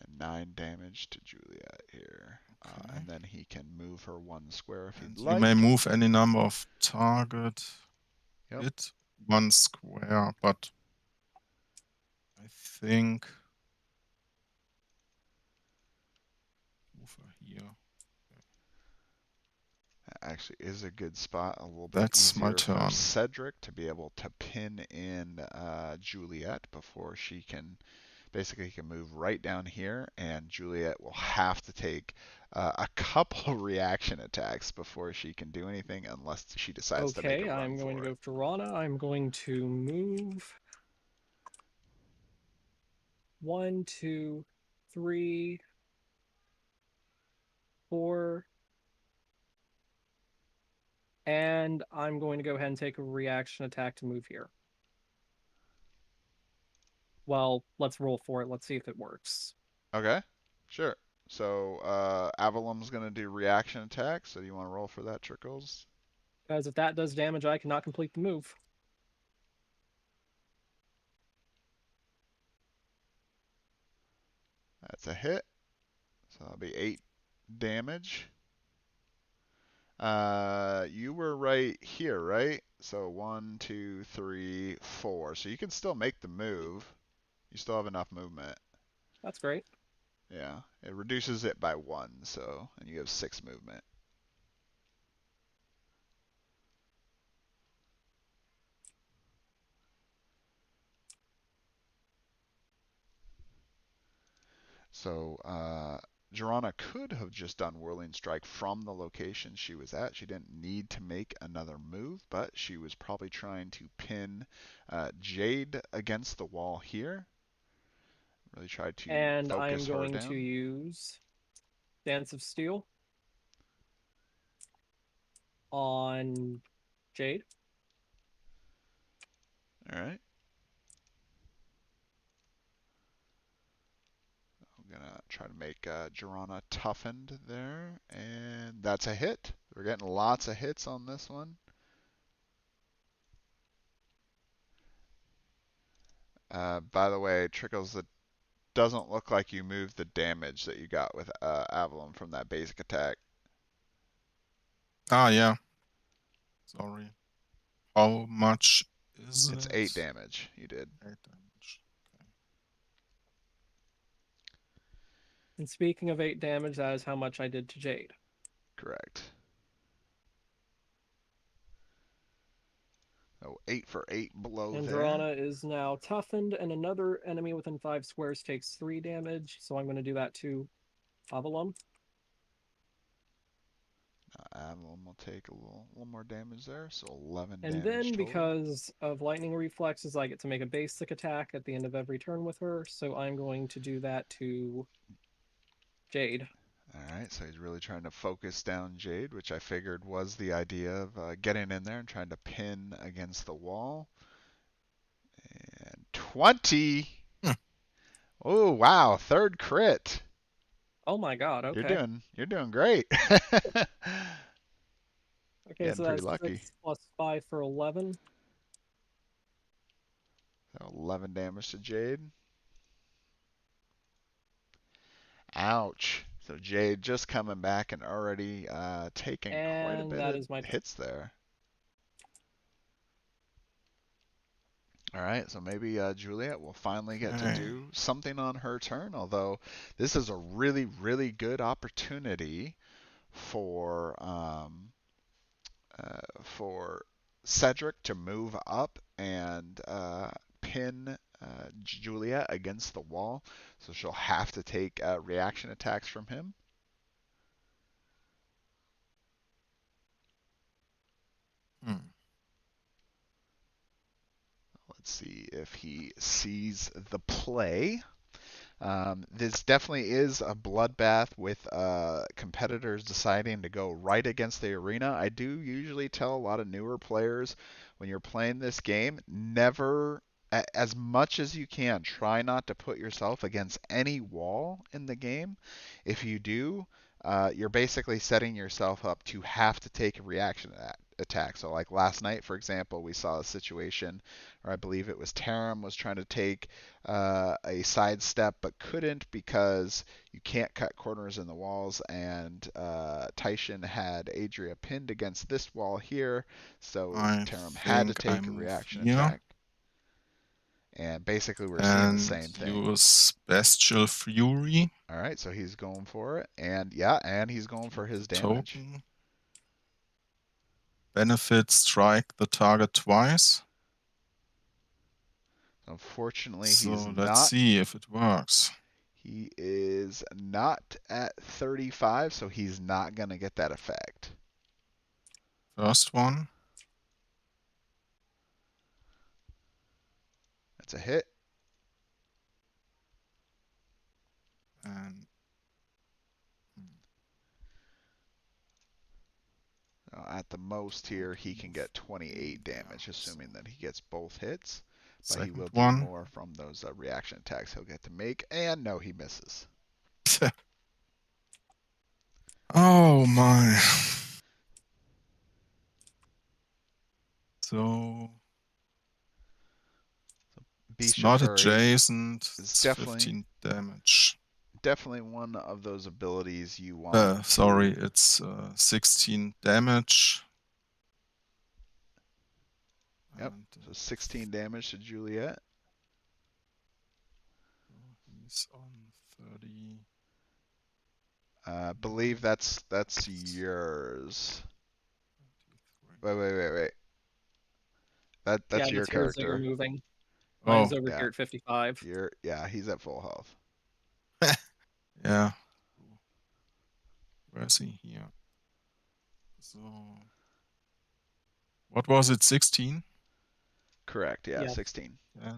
And 9 damage to Juliet here. Okay. And then he can move her 1 square if And he'd you may like. move any number of target Yep. hit 1 square, but I think move her here. That actually is a good spot. A little bit That's my easier for turn. Cedric to be able to pin in Juliet before she can. Basically, he can move right down here, and Juliet will have to take a couple reaction attacks before she can do anything, unless she decides to make a Okay, run I'm going to for go it. for Rana. I'm going to move. 1, 2, 3, 4, and I'm going to go ahead and take a reaction attack to move here. Well, let's roll for it. Let's see if it works. Okay, sure. So Avalon's going to do reaction attack. So do you want to roll for that, Trikels? Because if that does damage, I cannot complete the move. That's a hit. So that'll be 8 damage. You were right here, right? So 1, 2, 3, 4. So you can still make the move. You still have enough movement. That's great. Yeah, it reduces it by 1. So and you have 6 movement. So Joanna could have just done Whirling Strike from the location she was at. She didn't need to make another move, but she was probably trying to pin Jade against the wall here. Really tried to And I'm focus her going to down. use Dance of Steel on Jade. All right. I'm gonna try to make Girona toughened there, and that's a hit. We're getting lots of hits on this one. By the way, Trikels, it doesn't look like you moved the damage that you got with Avalon from that basic attack. Ah, yeah. Sorry. How much is It's it? 8 damage you did. 8 damage. Okay. And speaking of 8 damage, that is how much I did to Jade. Correct. So 8 for 8 below And there. Girona is now toughened, and another enemy within 5 squares takes 3 damage, so I'm going to do that to Avalon. Avalon will take a little more damage there, so 11 And damage then, total. because of lightning reflexes, I get to make a basic attack at the end of every turn with her, so I'm going to do that to Jade. Alright, so he's really trying to focus down Jade, which I figured was the idea of getting in there and trying to pin against the wall. And 20! Oh, wow, third crit. Oh my god, okay. You're doing great. Okay, Getting so pretty that's lucky. 6 plus 5 for 11. So 11 damage to Jade. Ouch. So Jade just coming back and already taking quite a And bit that of is my hits there. All right, so maybe Juliet will finally get to do something on her turn, although this is a really, really good opportunity for Cedric to move up and pin Juliet against the wall. So she'll have to take reaction attacks from him. Let's see if he sees the play. This definitely is a bloodbath with competitors deciding to go right against the arena. I do usually tell a lot of newer players when you're playing this game, never, as much as you can, try not to put yourself against any wall in the game. If you do, you're basically setting yourself up to have to take a reaction attack. So, like last night, for example, we saw a situation, or I believe it was Taram was trying to take a sidestep but couldn't because you can't cut corners in the walls, and Taishin had Adria pinned against this wall here, so I Taram had to think I take a move reaction here. attack. And basically we're seeing the And same thing. use Bestial Fury. All right, so he's going for it, and yeah, and he's going for his damage. Token. Benefit strike the target twice. Unfortunately, So he's let's not. see if it works. He is not at 35, so he's not going to get that effect. First one. That's a hit. And At the most here, he can get 28 damage, assuming that he gets both hits. But he will do one. more from those reaction attacks he'll get to make. And no, he misses. Oh my. So it's not adjacent. It's 15 damage. Definitely one of those abilities you want. Sorry, it's 16 damage. Yep. So 16 damage to Juliet. He's on 30. I believe that's yours. Wait. That's your character. That you're moving. Mine's over here at 55. Yeah, he's at full health. Yeah. Where is he here? So what was it? 16? Correct. Yeah, 16. 10,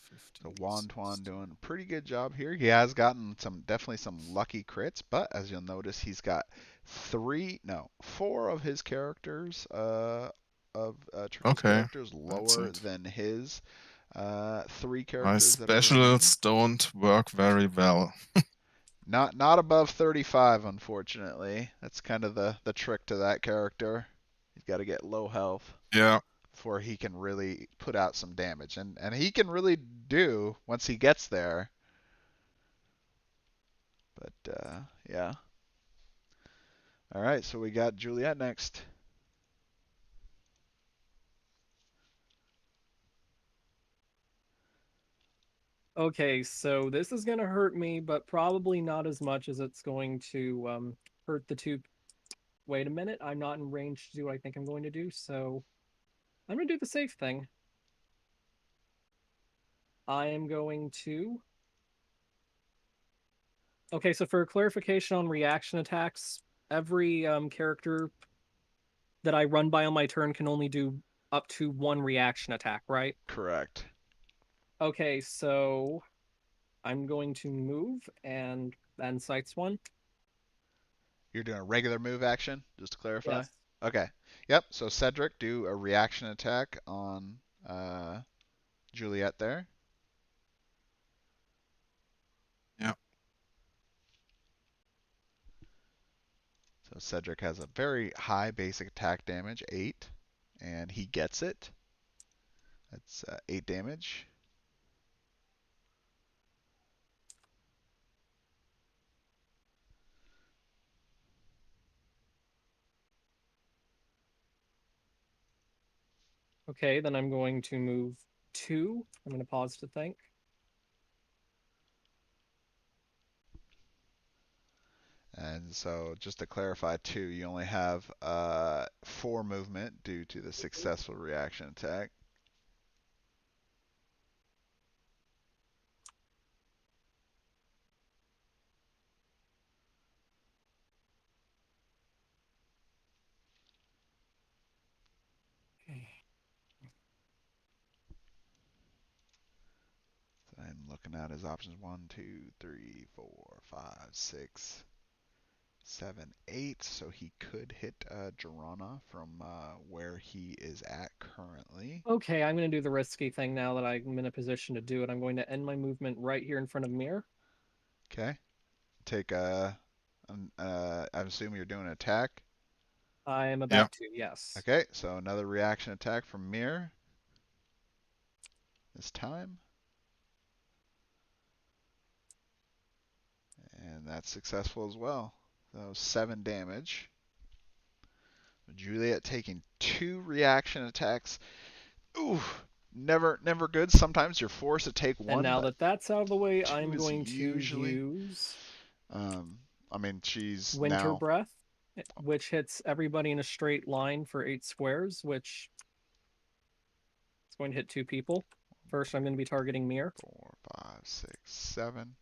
15. So Wantwan doing a pretty good job here. He has gotten definitely some lucky crits, but as you'll notice, he's got 4 of his characters Trikels characters lower than his 3 characters. My specials don't work very well. Not above 35, unfortunately. That's kind of the trick to that character. He's got to get low health Yeah. before he can really put out some damage, and he can really do once he gets there. But yeah. All right, so we got Juliet next. Okay, so this is gonna hurt me, but probably not as much as it's going to hurt the two. Wait a minute, I'm not in range to do what I think I'm going to do, so I'm gonna do the safe thing. I am going to. Okay, so for clarification on reaction attacks, every character that I run by on my turn can only do up to one reaction attack, right? Correct. Okay, so I'm going to move and then sights one. You're doing a regular move action, just to clarify? Yes. Okay. Yep, so Cedric, do a reaction attack on uh, Juliet there. Yeah. So Cedric has a very high basic attack damage, 8, and he gets it. That's 8 damage. Okay, then I'm going to move two. I'm going to pause to think. And so, just to clarify, too, you only have 4 movement due to the successful reaction attack. Okay. So I'm looking at his options: 1, 2, 3, 4, 5, 6, 7, 8. So he could hit Girona from where he is at currently. Okay, I'm going to do the risky thing now that I'm in a position to do it. I'm going to end my movement right here in front of Mir. Okay. Take a. I'm assuming you're doing an attack. I am Yeah. about to, yes. Okay, so another reaction attack from Mir this time. And that's successful as well. So 7 damage. Juliet taking 2 reaction attacks. Ooh, never good. Sometimes you're forced to take And 1, now but that that's out of the way, 2 I'm is going to usually. use I mean, she's Winter now. Breath, which hits everybody in a straight line for 8 squares, which is going to hit 2 people. First, I'm going to be targeting Mir. 4, 5, 6, 7.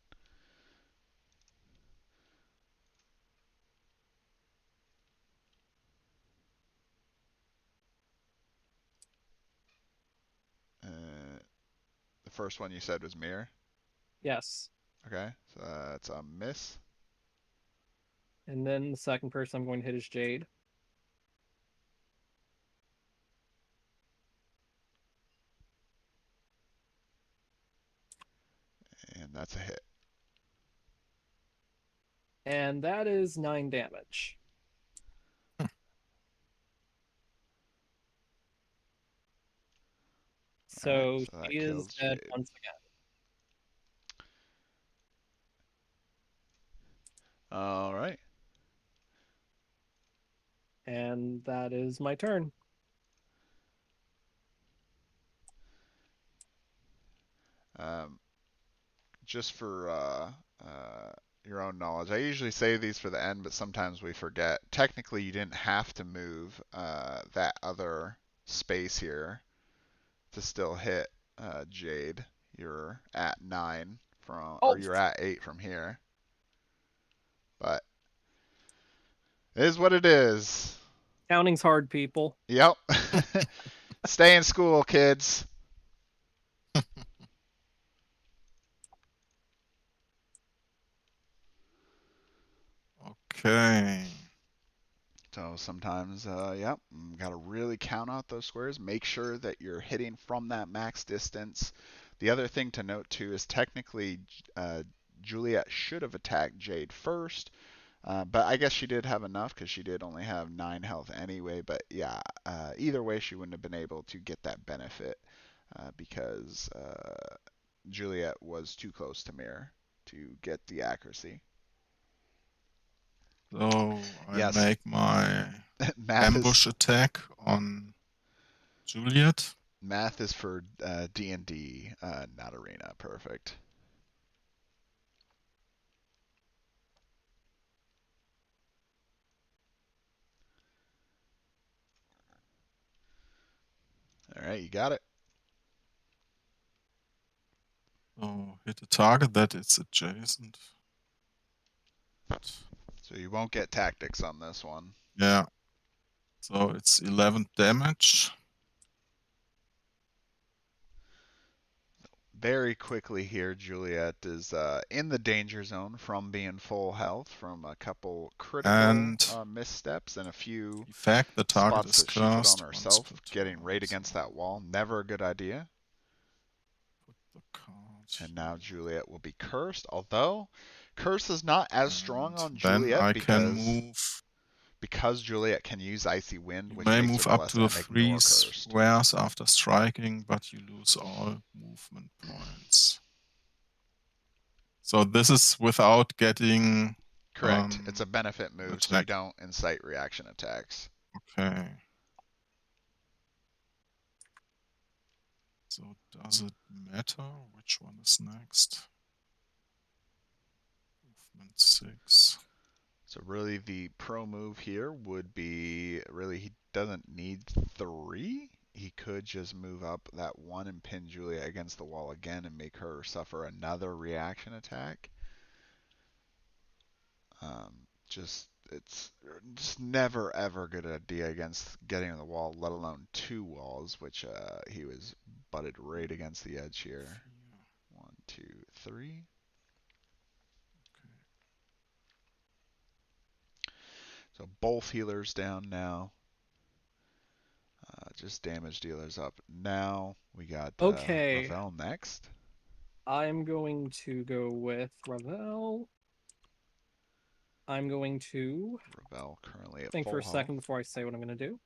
The first one you said was Mir. Yes. Okay, so that's a miss. And then the second person I'm going to hit is Jade. And that's a hit. And that is 9 damage. All right, So so that she is kills dead Jade. once again. All right. And that is my turn. Just for your own knowledge, I usually save these for the end, but sometimes we forget. Technically, you didn't have to move that other space here to still hit Jade. You're at 9 from, or Oh, you're at 8 from here. But it is what it is. counting's hard, people. Yep. Stay in school, kids. Okay. So sometimes, yep, got to really count out those squares. Make sure that you're hitting from that max distance. The other thing to note too is technically Juliet should have attacked Jade first, but I guess she did have enough because she did only have 9 health anyway. But yeah, either way, she wouldn't have been able to get that benefit because Juliet was too close to Mirror to get the accuracy. So I Yes. make my Math ambush is attack on Juliet. math is for D&D, not Arena. Perfect. All right, you got it. So hit a target that it's adjacent. So you won't get tactics on this one. Yeah. So it's 11 damage. Very quickly here, Juliet is in the danger zone from being full health from a couple critical And missteps and a few effect, the target spots is that she put on cursed once herself, per getting turn. right against that wall. Never a good idea. Put the card And now Juliet will be cursed, although curse is not as strong on then Juliet I can because Juliet can use Icy Wind, You which may makes her move up plus to and 3 ignore cursed. squares after striking, but you lose all movement points. So this is without getting... Correct. It's a benefit move, so you attack. don't incite reaction attacks. Okay. So does it matter which one is next? Movement 6. So really the pro move here would be, really he doesn't need 3. He could just move up that 1 and pin Julia against the wall again and make her suffer another reaction attack. It's just never ever good idea against getting on the wall, let alone 2 walls, which he was butted right against the edge here. 1, 2, 3. So both healers down now. Just damage dealers up. Now we got Okay. Ravel next. I'm going to go with Ravel. I'm going to Ravel currently at think full for a health. second before I say what I'm going to do.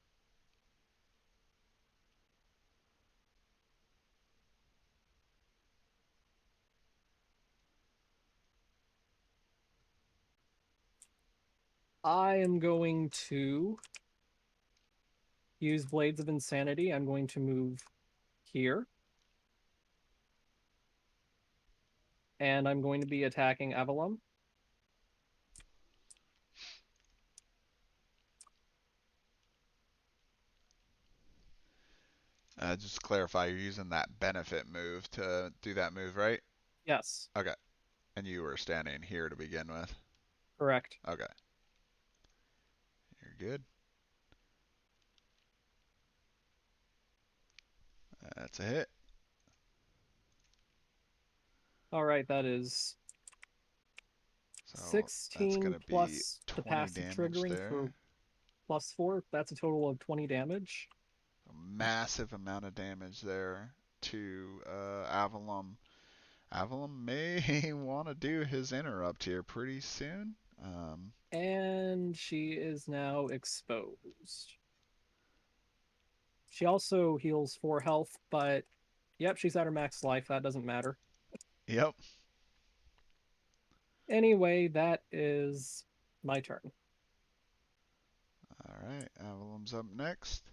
I am going to use Blades of Insanity. I'm going to move here. And I'm going to be attacking Avalon. Just to clarify, you're using that benefit move to do that move, right? Yes. Okay. And you were standing here to begin with? Correct. Okay. You're good. That's a hit. Alright, that is So 16 that's gonna be plus the 20 passive damage triggering there. for plus 4. That's a total of 20 damage. A massive amount of damage there to Avalon. Avalon may want to do his interrupt here pretty soon. And she is now exposed. She also heals 4 health, but yep, she's at her max life. That doesn't matter. Yep. Anyway, that is my turn. All right, Avalon's up next.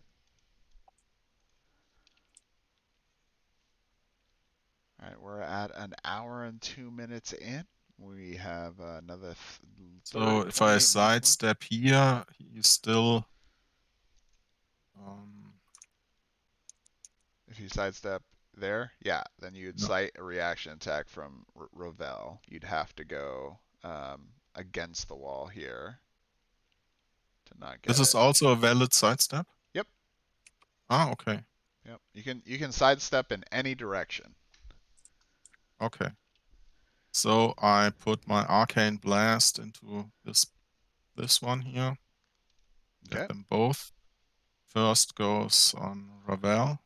All right, we're at an hour and 2 minutes in. We have another So if I sidestep here, he's still... If you sidestep there, yeah, then you'd cite a reaction attack from Ravel. You'd have to go against the wall here to not get This is also a valid sidestep? Yep. Ah, okay. Yep. You can sidestep in any direction. Okay. So I put my Arcane Blast into this one here. Get them both. First goes on Ravel.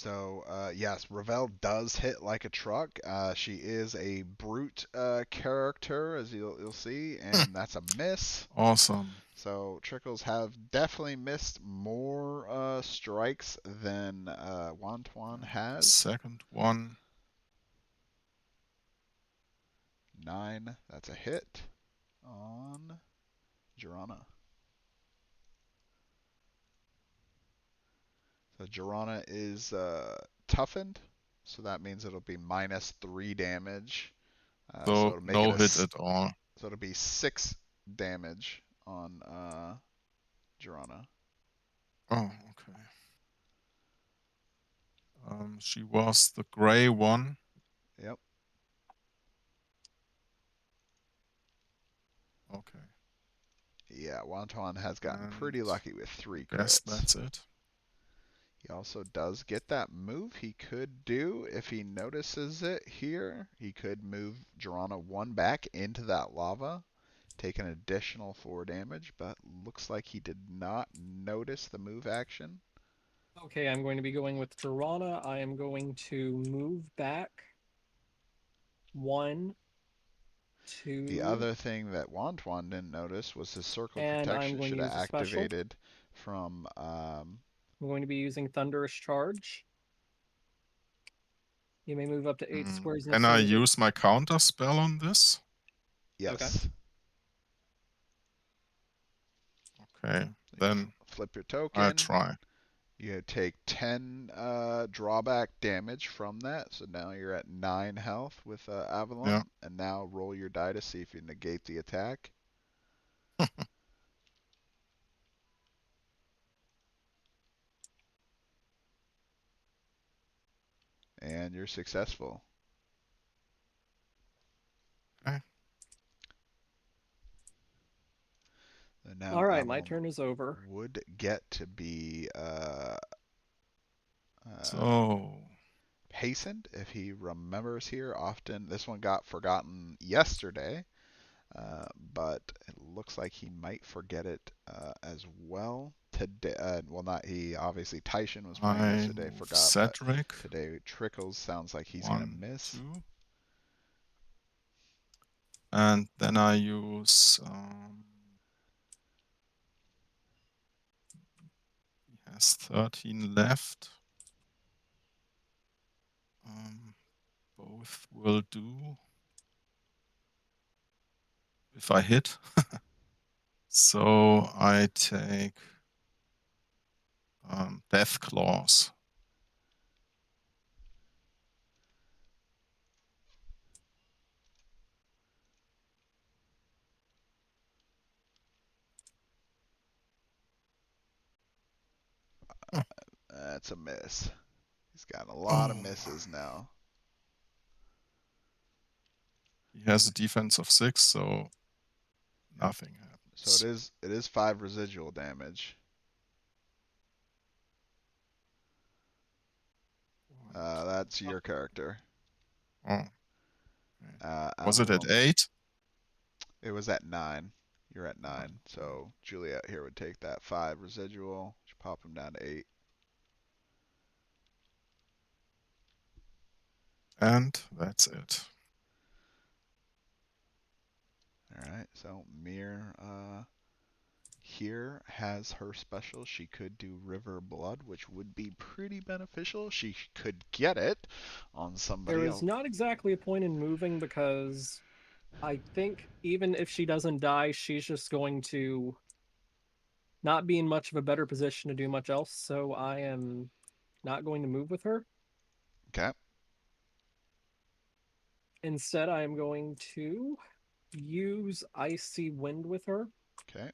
So yes, Ravel does hit like a truck. She is a brute character, as you'll see, and that's a miss. Awesome. So Trickles have definitely missed more strikes than Wantwan The has. second one. 9, that's a hit on Girana. So Girana is toughened, so that means it'll be -3 damage. So So it'll make it no hit at all. so it'll be 6 damage on Girana. Oh, okay. She was the gray one. Yep. Okay. Yeah, Wonton has gotten And pretty lucky with 3 I guess crits. that's it. He also does get that move he could do if he notices it here. He could move Girana 1 back into that lava, take an additional 4 damage, but looks like he did not notice the move action. Okay, I'm going to be going with Tirana. I am going to move back 1, The 2, other thing that Wantwan didn't notice was his circle and I'm protection going to should have use a special. activated from I'm going to be using Thunderous Charge. You may move up to 8 squares in the Can I center. use my counter spell on this? Okay. yes. Okay, You then flip your I'll token. try. You take 10 drawback damage from that, so now you're at 9 health with Avalon. Yeah. And now roll your die to see if you negate the attack. And you're successful. Okay. And now All right, my Avalon turn is over. would get to be So hastened if he remembers here. Often this one got forgotten yesterday, but it looks like he might forget it as well today. Well, not he. Obviously, Tyshin was playing I yesterday, move forgot, but Cedric. today Trickles sounds like he's gonna 1, miss. 2. And then I use he has 13 left. Both will do if I hit. So I take Death Claws. That's a miss. He's got a lot of misses now. He has a defense of 6, so nothing happens. So it is 5 residual damage. That's your character. Oh. Was it Avalon, at 8? it was at 9. You're at 9. Okay. So Juliet here would take that 5 residual. Should pop him down to 8. And that's it. Alright, so Mir here has her special. She could do River Blood, which would be pretty beneficial. She could get it on somebody There is else. not exactly a point in moving because I think even if she doesn't die, she's just going to not be in much of a better position to do much else. So I am not going to move with her. Okay. Instead, I am going to use Icy Wind with her. Okay.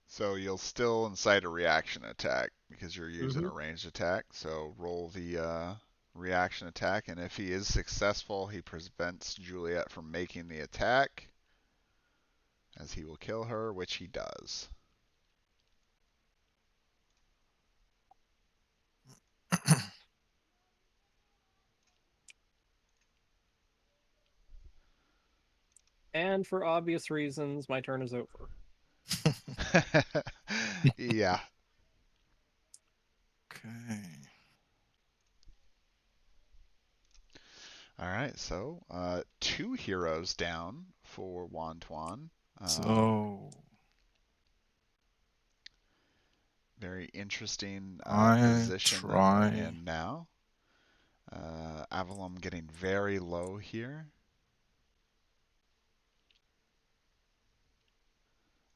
So you'll still incite a reaction attack because you're using a ranged attack. So roll the reaction attack, and if he is successful, he prevents Juliet from making the attack, as he will kill her, which he does. And for obvious reasons, my turn is over. Yeah. Okay. All right, so 2 heroes down for Wantwan. So Very interesting I position that we're try. in now. Avalon getting very low here.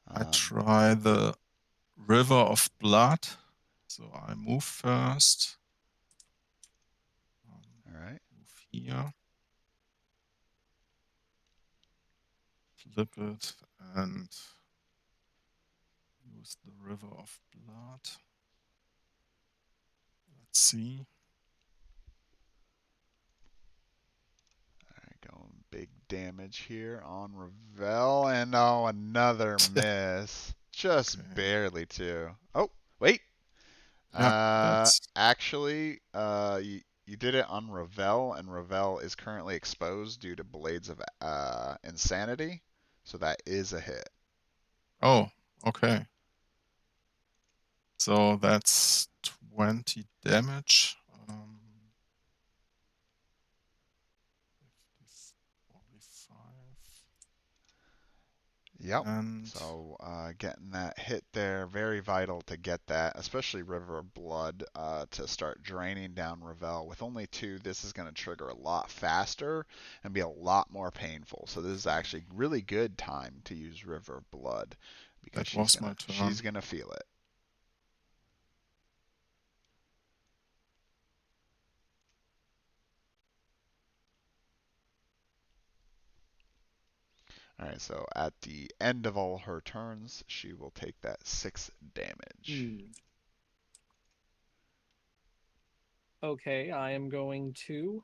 I try the River of Blood. So I move first. All right. Move here. Flip it and use the River of Blood. Let's see. All right, going big damage here on Ravel, and oh, another miss. Just Okay. barely too. Oh, wait. Yeah, that's Actually, you did it on Ravel, and Ravel is currently exposed due to Blades of Insanity, so that is a hit. oh, okay. So that's 20 damage. 45. Yep. And So getting that hit there, very vital to get that, especially River of Blood, to start draining down Ravel. With only 2, this is going to trigger a lot faster and be a lot more painful. So this is actually really good time to use River of Blood because that was my she's turn. gonna feel it. All right, so at the end of all her turns, she will take that 6 damage. Okay, I am going to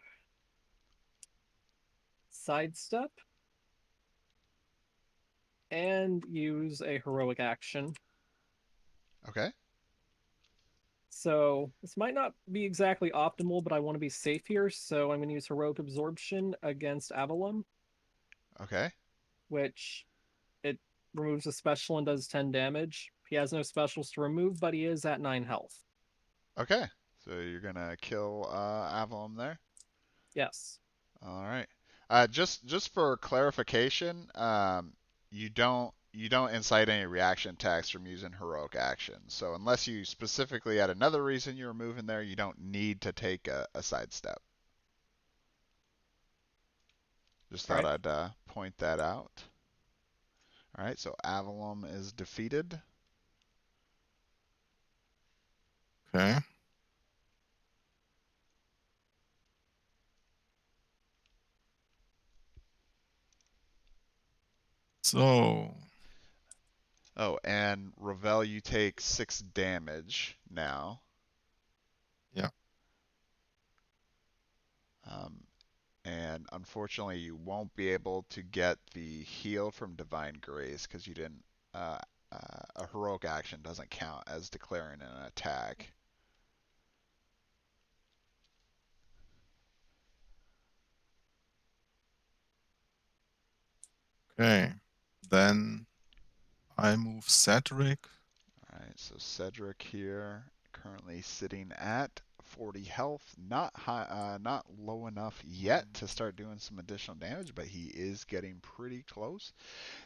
sidestep and use a heroic action. Okay. So this might not be exactly optimal, but I want to be safe here, so I'm going to use heroic absorption against Avalon, Okay. which it removes a special and does 10 damage. He has no specials to remove, but he is at 9 health. Okay. So you're gonna kill Avalon there. Yes. All right. Just for clarification, you don't incite any reaction attacks from using heroic actions. So unless you specifically had another reason you were moving there, you don't need to take a sidestep. Just All thought right. I'd point that out. All right. So Avalon is defeated. Okay. So Oh, and Ravel, you take 6 damage now. yeah. Um, and unfortunately, you won't be able to get the heal from Divine Grace because you didn't. Uh, a heroic action doesn't count as declaring an attack. Okay. Then I move Cedric. All right, so Cedric here currently sitting at 40 health, not high, not low enough yet to start doing some additional damage, but he is getting pretty close.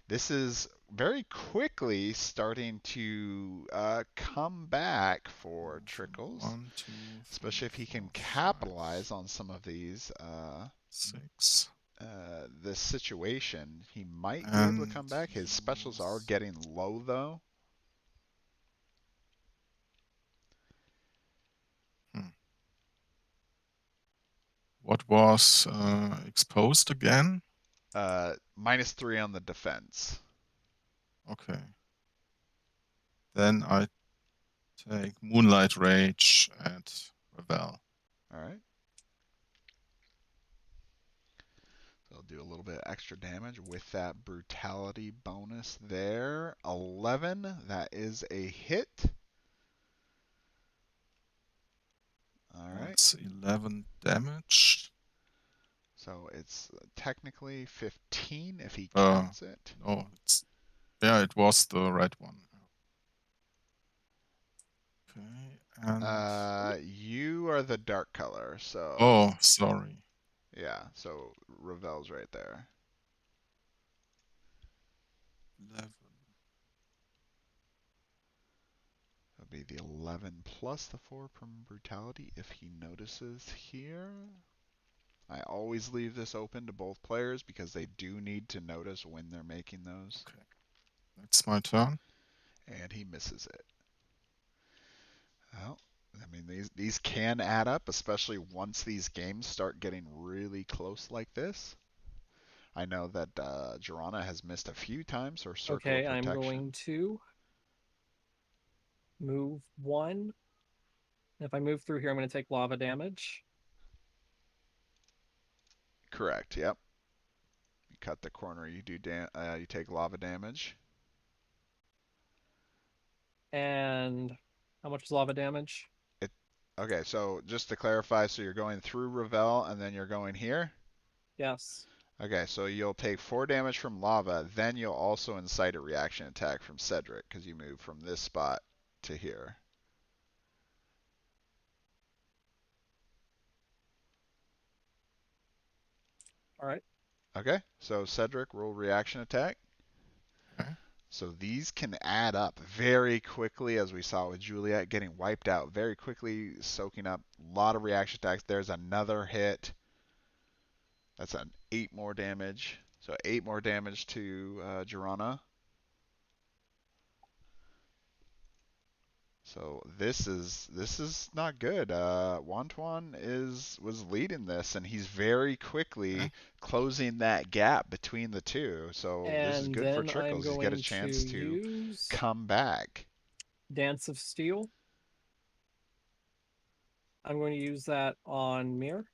This is very quickly starting to come back for Trikels, 1, 2, 3, especially if he 4, can 5, capitalize on some of these 6. this situation. He might be able to And come back. His specials are use. getting low though. What was exposed again? -3 on the defense. Okay. Then I take Moonlight Rage at Ravel. All right. So I'll do a little bit extra damage with that brutality bonus there. 11. That is a hit. All right. That's 11 damage. So it's technically 15 if he counts it. No, it's yeah, it was the right one. Okay, and You are the dark color, so oh, sorry. yeah. So Ravel's right there. 11. It'll be the 11 plus the 4 from brutality if he notices here. I always leave this open to both players because they do need to notice when they're making those. Okay, that's my turn. And he misses it. Well, I mean, these can add up, especially once these games start getting really close like this. I know that Jorana has missed a few times her circle of Okay, I'm protection. going to move 1. If I move through here, I'm going to take lava damage. Correct. Yep. You cut the corner, you you take lava damage. And how much is lava damage? Okay, so just to clarify, so you're going through Ravel and then you're going here. Yes. Okay, so you'll take 4 damage from lava, then you'll also incite a reaction attack from Cedric because you move from this spot to here. All right. Okay, so Cedric, roll reaction attack. Okay. So these can add up very quickly, as we saw with Juliet getting wiped out very quickly, soaking up a lot of reaction attacks. There's another hit. That's an 8 more damage. So 8 more damage to Jorana. So this is not good. Wantwan was leading this, and he's very quickly Okay. closing that gap between the two. So this is And good for then I'm Trikels. He's got a going to chance to use come back. Dance of Steel. I'm going to use that on Mir.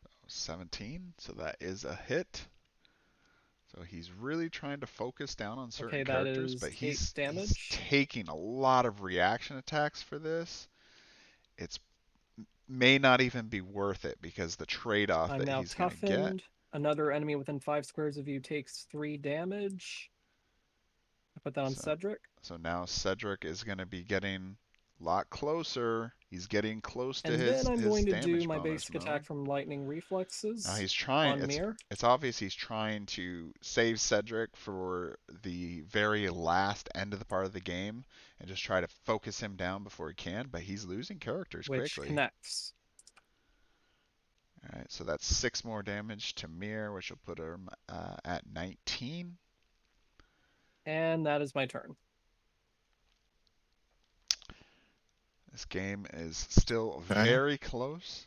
So 17, so that is a hit. So he's really trying to focus down on certain Okay, that characters, but is 8 he's damage. taking a lot of reaction attacks for this. It's may not even be worth it because the trade-off I'm that now he's going to get. toughened. Another enemy within 5 squares of you takes 3 damage. I put that on So, Cedric. so now Cedric is going to be getting a lot closer. He's getting close to And then I'm his going to do damage my bonus basic attack mode. from Lightning Now Reflexes he's trying. on Mir, It's obvious he's trying to save Cedric for the very last end of the part of the game and just try to focus him down before he can. But he's losing characters which quickly. connects. All right, so that's 6 more damage to Mir, which will put him at 19. And that is my turn. This game is still Okay. very close.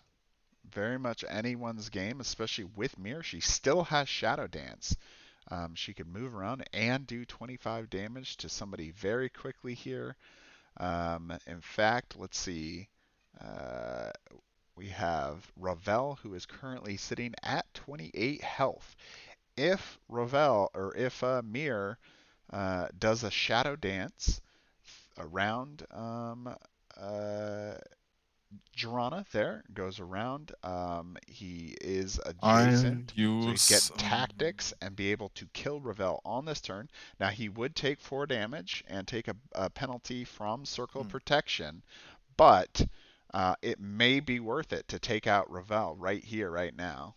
Very much anyone's game, especially with Mir. She still has Shadow Dance. She could move around and do 25 damage to somebody very quickly here. In fact, let's see. Uh, we have Ravel, who is currently sitting at 28 health. If Ravel or if Mir does a Shadow Dance around Jorana there, goes around. He is I'll adjacent, so he'd get use tactics and be able to kill Ravel on this turn. Now he would take 4 damage and take a penalty from Circle of Protection, but it may be worth it to take out Ravel right here, right now.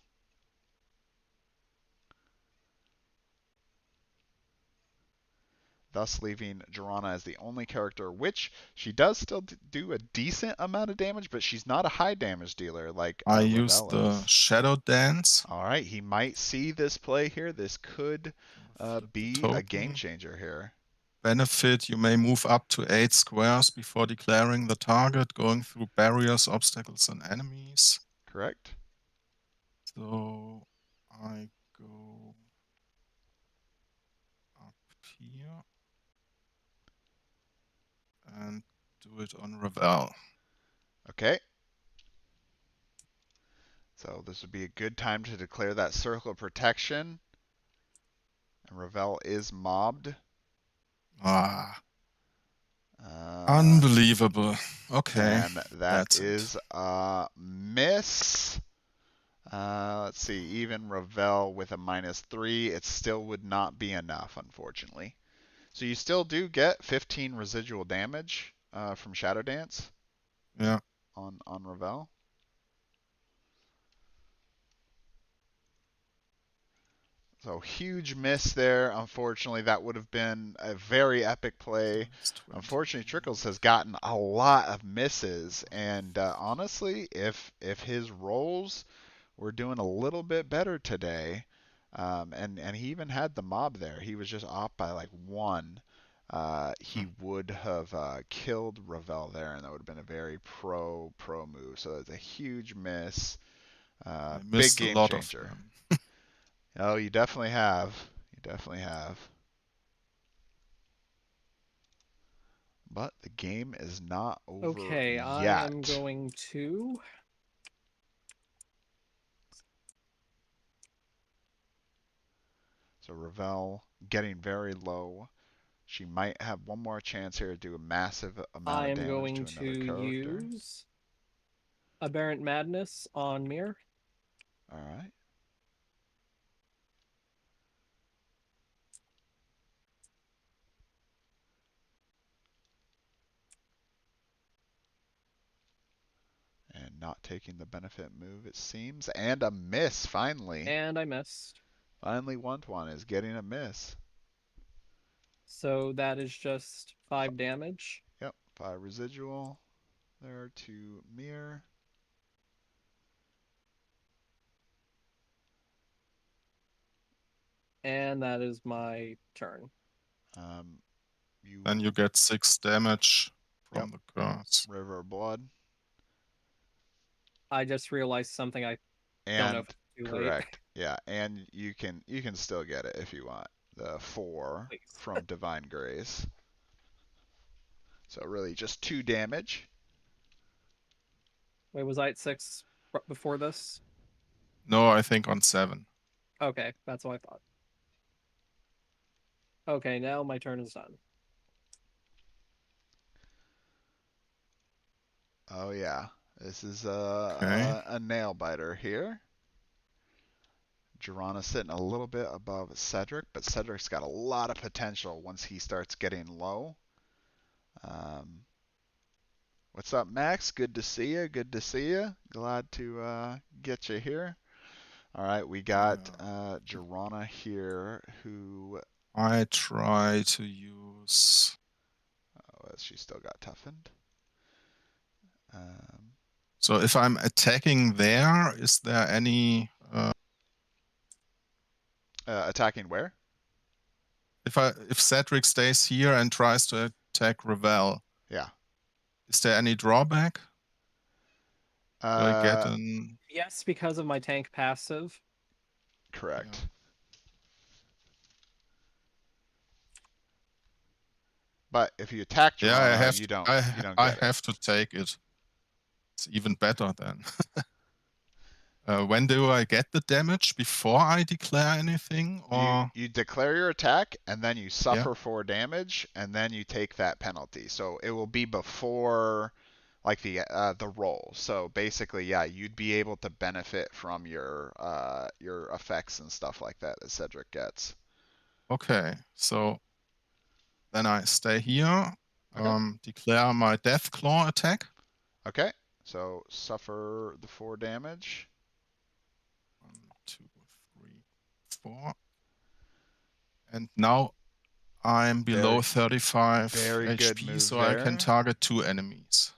Thus leaving Jorana as the only character, which she does still do a decent amount of damage, but she's not a high damage dealer like I use Ravel the is. Shadow Dance. All right, he might see this play here. This could Flip the be a game token. changer here. Benefit, you may move up to 8 squares before declaring the target, going through barriers, obstacles, and enemies. Correct? So I go up here and do it on Ravel. Okay. So this would be a good time to declare that circle of protection. And Ravel is mobbed. Ah, Unbelievable. Okay, And that that's it. is a miss. Let's see, even Ravel with a -3, it still would not be enough, unfortunately. So you still do get 15 residual damage from Shadow Dance Yeah, on Ravel. So huge miss there. Unfortunately, that would have been a very epic play. it's 20. Unfortunately, Trikels has gotten a lot of misses, and honestly, if his rolls were doing a little bit better today, and he even had the mob there, he was just off by like one. He would have killed Ravel there, and that would have been a very pro move. So it's a huge miss, I big missed a game lot of changer. them. Oh, you definitely have. You definitely have. But the game is not over Okay, I am yet. going to. So Ravel getting very low. She might have one more chance here to do a massive amount I of am damage to going to another character. use Aberrant Madness on Mir. All right. And not taking the benefit move, it seems. And a miss, finally. And I missed. Finally, Wantwan is getting a miss. So that is just 5 damage. Yep, 5 residual there to Mir. And that is my turn. Um, you, Then you get 6 damage yep, from the curse. River of Blood. I just realized something. I don't know if And it's too late. correct, yeah, and you can still get it if you want. The 4 Please. from Divine Grace. So really just 2 damage. Wait, was I at 6 before this? No, I think on 7. Okay, that's what I thought. Okay, now my turn is done. Oh yeah, this is Okay. a nail biter here. Girana's sitting a little bit above Cedric, but Cedric's got a lot of potential once he starts getting low. Um, what's up, Max? Good to see you. Good to see you. Glad to get you here. All right, we got Girana here, who I try to use. she still got toughened. Um, So if I'm attacking there, is there any? attacking where? If Cedric stays here and tries to attack Ravel, Yeah. is there any drawback? Do I get Uh, an? Yes, because of my tank passive. correct. Yeah. But if you attack Yeah, I Girana, have you to. don't I you don't I get it. have to take it. It's even better then. When do I get the damage? Before I declare anything, or You declare your attack and then you yeah? suffer 4 damage and then you take that penalty. So it will be before like the roll. So basically, yeah, you'd be able to benefit from your effects and stuff like that that Cedric gets. Okay, so then I stay here. Okay. Declare my Death Claw attack. Okay. So suffer the 4 damage. 1, 2, 3, 4. And now I'm below Very 35 very good HP, move so I can there. target 2 enemies.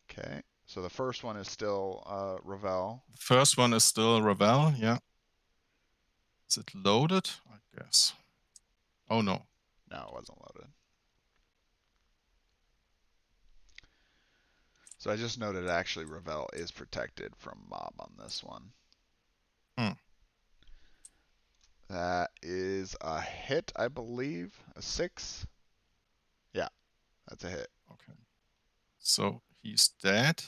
Okay. So the first one is still Ravel. The first one is still Ravel, yeah. Is it loaded? I guess. Oh no. No, it wasn't loaded. So I just noted actually Ravel is protected from mob on this one. Hmm. That is a hit, I believe. A 6. Yeah, that's a hit. Okay. So he's dead.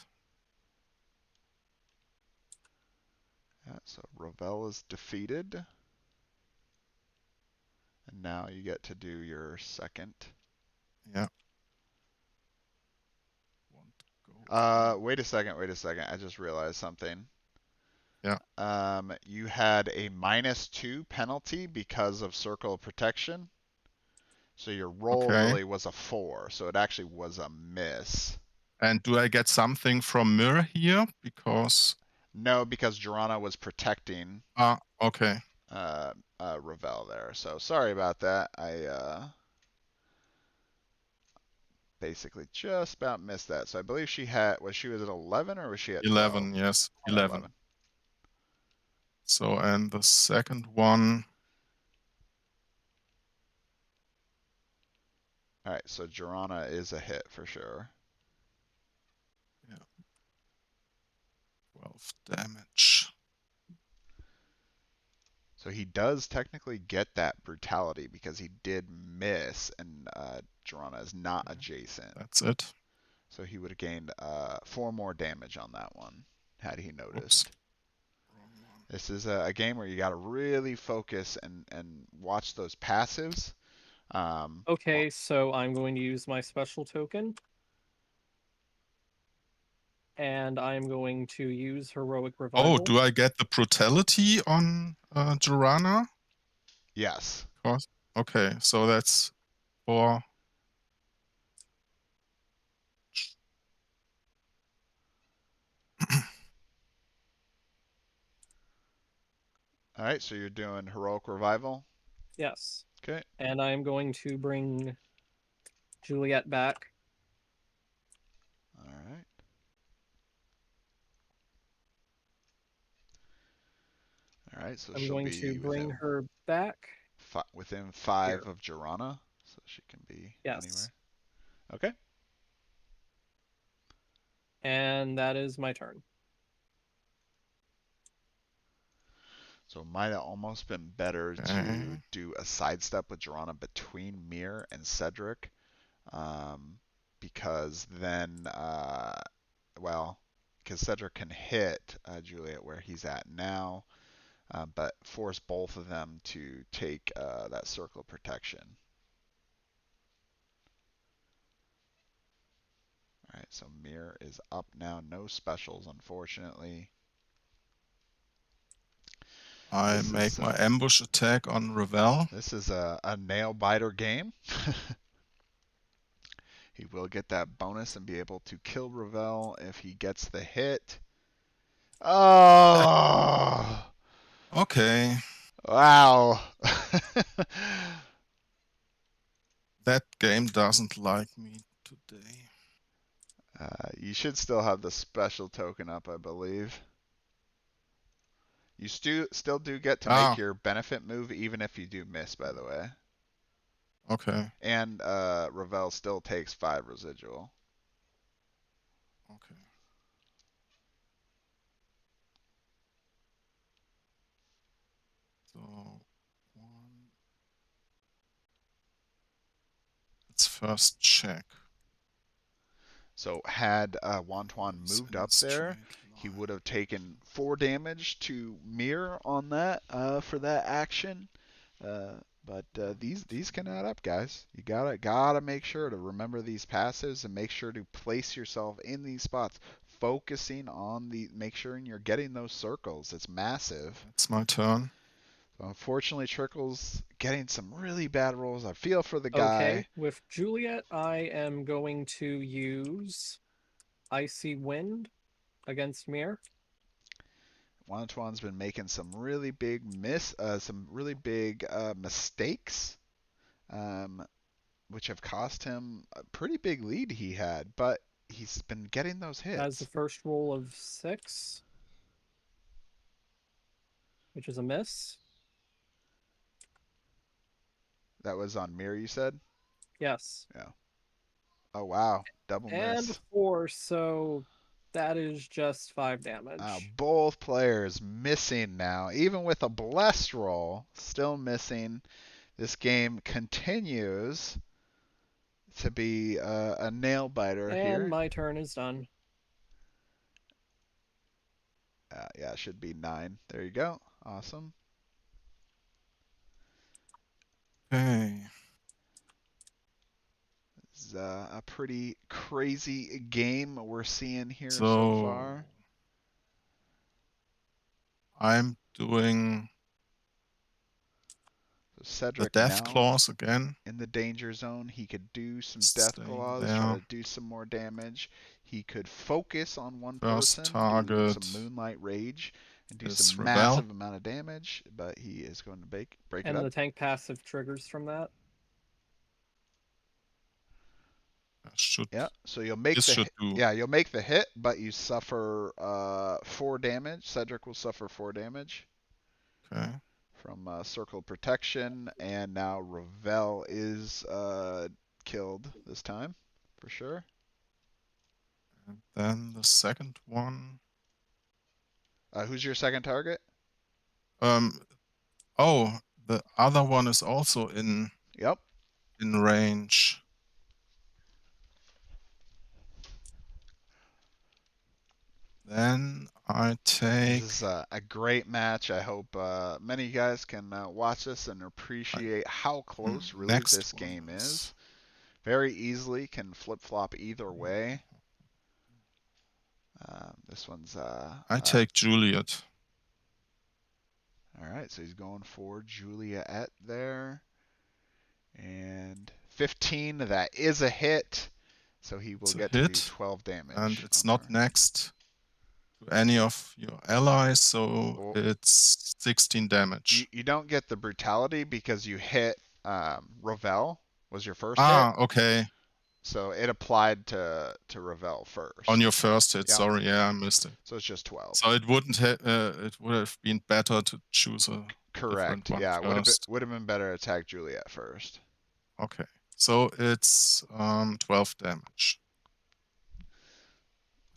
Yeah, so Ravel is defeated. And now you get to do your second. Yeah. Won't go Wait a second. Wait a second. I just realized something. Yeah. You had a -2 penalty because of circle of protection. So your roll Okay. really was a 4. So it actually was a miss. And do I get something from Mirror here? Because No, because Jorana was protecting okay. Ravel there. So sorry about that. I basically just about missed that. So I believe she was at 11 or was she at 12? 11, yes. At 11. 11. So, and the second one. All right, so Jorana is a hit for sure. Yeah. 12 damage. So he does technically get that brutality because he did miss, and Jorana is not Yeah, adjacent. that's it. So he would have gained 4 more damage on that one had he Oops. noticed. Wrong one. This is a game where you got to really focus and watch those passives. Okay, so I'm going to use my special token. And I'm going to use Heroic Oh, Revival. do I get the brutality on Jorana? Yes. Okay, so that's 4. All right, so you're doing Heroic Revival? Yes. Okay. And I'm going to bring Juliet back. All right. All right, so I'm she'll going to be bring her back. within 5 Here. of Jorana, so she can be Yes. anywhere. Okay. And that is my turn. So it might have almost been better to do a sidestep with Jorana between Mir and Cedric, because then, well, because Cedric can hit Juliet where he's at now, but force both of them to take that circle of protection. All right, so Mir is up now. No specials, unfortunately. I make my ambush attack on Ravel. This is a nail biter game. He will get that bonus and be able to kill Ravel if he gets the hit. Oh! Okay. Wow. That game doesn't like me today. You should still have the special token up, I believe. You still do get to make your benefit move even if you do miss, by the way. Okay. And Ravel still takes 5 residual. Okay. So, 1. Let's first check. So had Wantwan moved up there, he would have taken 4 damage to Mir on that for that action. But these can add up, guys. You gotta make sure to remember these passives and make sure to place yourself in these spots, focusing on make sure you're getting those circles. It's massive. It's my turn. So unfortunately, Trikels getting some really bad rolls. I feel for the guy. Okay, with Juliet, I am going to use Icy Wind against Mir. Wantwan's been making some really big mistakes, which have cost him a pretty big lead he had, but he's been getting those hits. Has the first roll of 6, which is a miss. That was on Mir, you said? Yes. Yeah. Oh, wow. Double And miss. 4, so that is just 5 damage. Both players missing now. Even with a blessed roll, still missing. This game continues to be a nail biter here. And my turn is done. Yeah, it should be 9. There you go. Awesome. Okay. is a pretty crazy game we're seeing here so So far. I'm doing So the Cedric death now claws again. in the danger zone. He could do some death Staying claws, try there. to do some more damage. He could focus on one First person, do target some Moonlight Rage, and do is some Rebel. massive amount of damage, but he is going to break it And up. the tank passive triggers from that. Should Yeah, so you'll make this the should hit. do. Yeah, you'll make the hit, but you suffer 4 damage. Cedric will suffer 4 damage Okay. from circle protection, and now Ravel is killed this time for sure. And then the second one. Who's your second target? Oh, the other one is also in Yep. range. Then I take. This is a great match. I hope many of you guys can watch this and appreciate how close really Next this one game is. Very easily can flip-flop either way. This one's I take Juliet. all right, so he's going for Juliet there. And 15, that is a hit. So he will It's a get to do hit, 12 damage. and it's on not her. next to any of your allies, so Well, it's 16 damage. you don't get the brutality because you hit Ravel was your first hit. Ah, okay. So it applied to Ravel first. On your first hit, Yep. sorry, yeah, I missed it. So it's just 12. So it wouldn't it would have been better to choose a different Correct. one Yeah, first. would have been better to attack Juliet first. Okay, so it's 12 damage.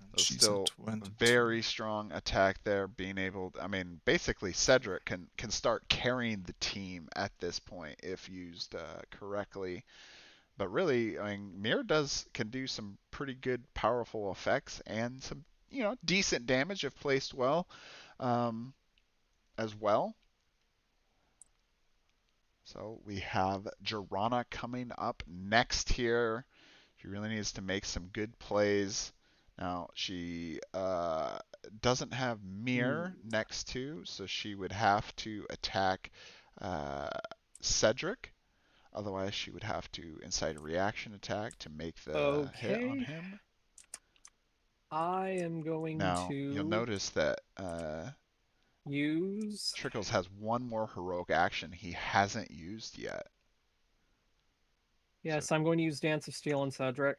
And So she's still at 22. very strong attack there, being able to, I mean, basically Cedric can start carrying the team at this point if used correctly. But really, I mean, Mir can do some pretty good, powerful effects and some, decent damage if placed well, as well. So we have Jirana coming up next here. She really needs to make some good plays. Now she doesn't have Mir next to, so she would have to attack Cedric. Otherwise, she would have to incite a reaction attack to make the hit on him. I am going Now, to you'll notice that use Trikels has one more heroic action he hasn't used yet. Yes, I'm going to use Dance of Steel on Cedric.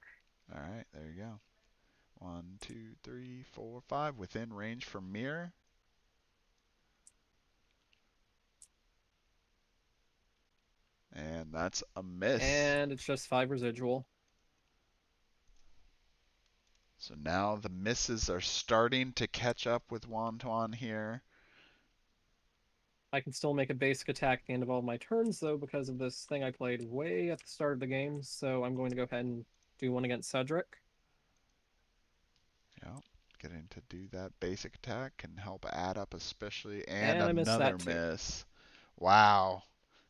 All right, there you go. 1, 2, 3, 4, 5 within range from Mir. And that's a miss. And it's just 5 residual. So now the misses are starting to catch up with Wantwan here. I can still make a basic attack at the end of all my turns, though, because of this thing I played way at the start of the game. So I'm going to go ahead and do one against Cedric. Yep. Getting to do that basic attack can help add up especially. And I missed another that too. miss. Wow.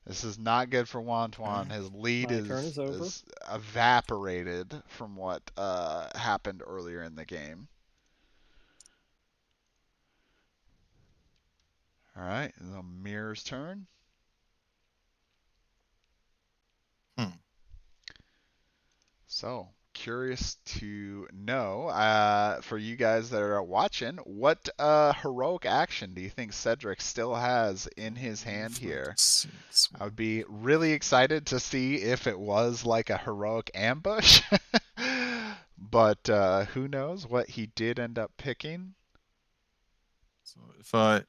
This is not good for Wantwan. His lead My turn is over. is evaporated from what happened earlier in the game. All right, the Mirror's turn. So, curious to know, for you guys that are watching, what heroic action do you think Cedric still has in his hand here? I would be really excited to see if it was like a heroic ambush. But who knows what he did end up picking. So if I...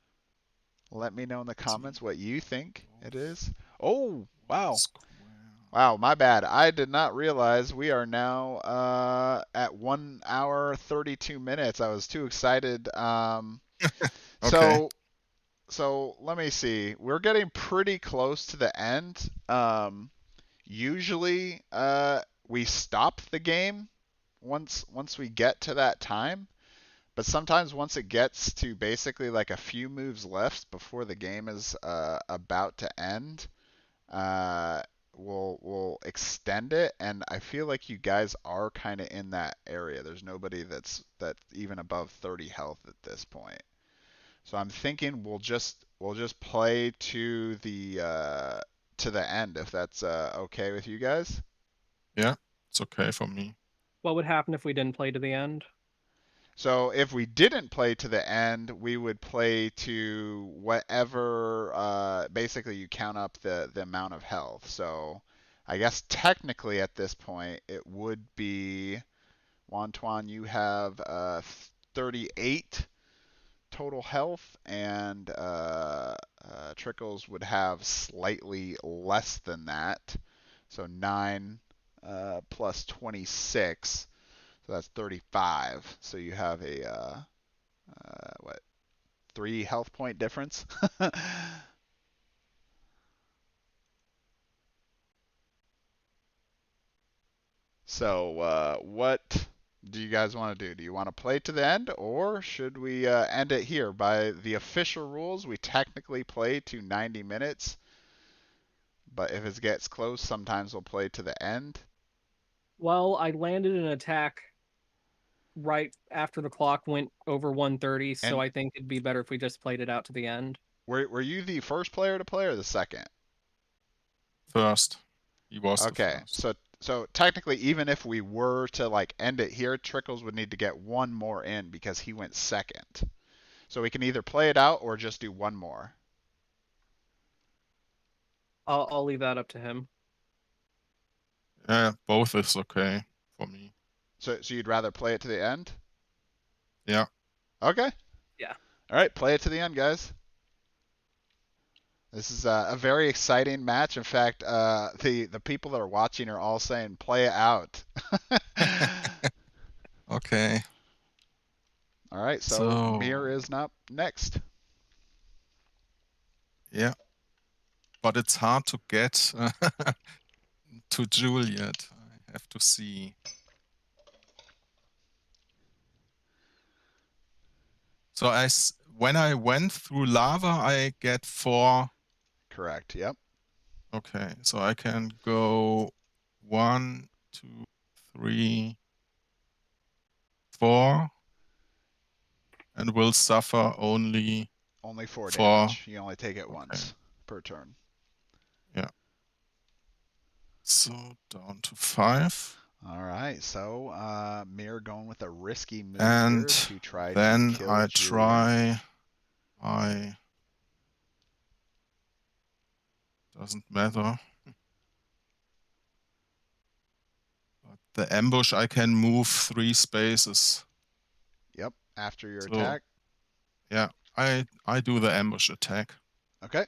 Let me know in the comments what you think it is. Oh, wow. Square. Wow, my bad. I did not realize we are now at 1 hour 32 minutes. I was too excited. Okay. So let me see. We're getting pretty close to the end. Usually we stop the game once we get to that time. But sometimes once it gets to basically like a few moves left before the game is about to end, we'll extend it, and I feel like you guys are kind of in that area. There's nobody that's even above 30 health at this point. So I'm thinking we'll just play to the end if that's okay with you guys. Yeah, it's okay for me. What would happen if we didn't play to the end? So if we didn't play to the end, we would play to whatever. Basically, you count up the amount of health. So I guess technically at this point it would be Wantwan. You have 38 total health, and Trikels would have slightly less than that. So 9 plus 26. So that's 35. So you have a what 3 health point difference. So what do you guys want to do? Do you want to play to the end, or should we end it here? By the official rules, we technically play to 90 minutes, but if it gets close, sometimes we'll play to the end. Well, I landed an attack right after the clock went over 1:30, so And I think it'd be better if we just played it out to the end. were you the first player to play or the second? First. He was the Okay, first. so technically, even if we were to like end it here, Trickles would need to get one more in because he went second. So we can either play it out or just do one more. I'll leave that up to him. Yeah, both is okay for me. So you'd rather play it to the end? Yeah. Okay. Yeah. All right, play it to the end, guys. This is a very exciting match. In fact, the people that are watching are all saying play it out. Okay. All right, so Mir is up next. Yeah. But it's hard to get to Juliet. I have to see. So when I went through lava, I get 4. Correct. Yep. Okay, so I can go 1, 2, 3, 4, and will suffer only Only 4 4. damage. You only take it Okay. once per turn. Yeah. So down to 5. All right, so Mir going with a risky move And here to try then to kill I Juliet. try doesn't matter. But the ambush, I can move 3 spaces. Yep, after your So, attack. Yeah, I do the ambush attack. Okay.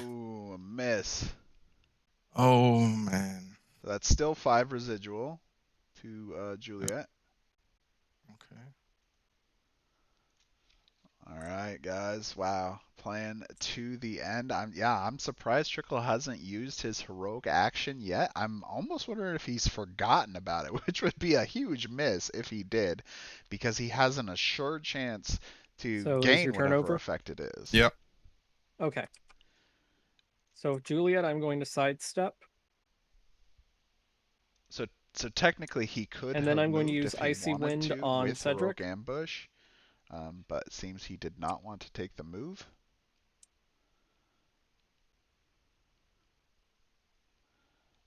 Ooh, a miss. Oh man. So that's still 5 residual to Juliet. Okay. All right, guys. Wow, playing to the end. I'm surprised Trickle hasn't used his heroic action yet. I'm almost wondering if he's forgotten about it, which would be a huge miss if he did, because he has an assured chance to So is gain your turn whatever over? effect it is. Yep. Okay. So Juliet, I'm going to sidestep. So technically he could And have then I'm going to moved use if he Icy wanted Wind to on with Cedric. heroic ambush, but it seems he did not want to take the move.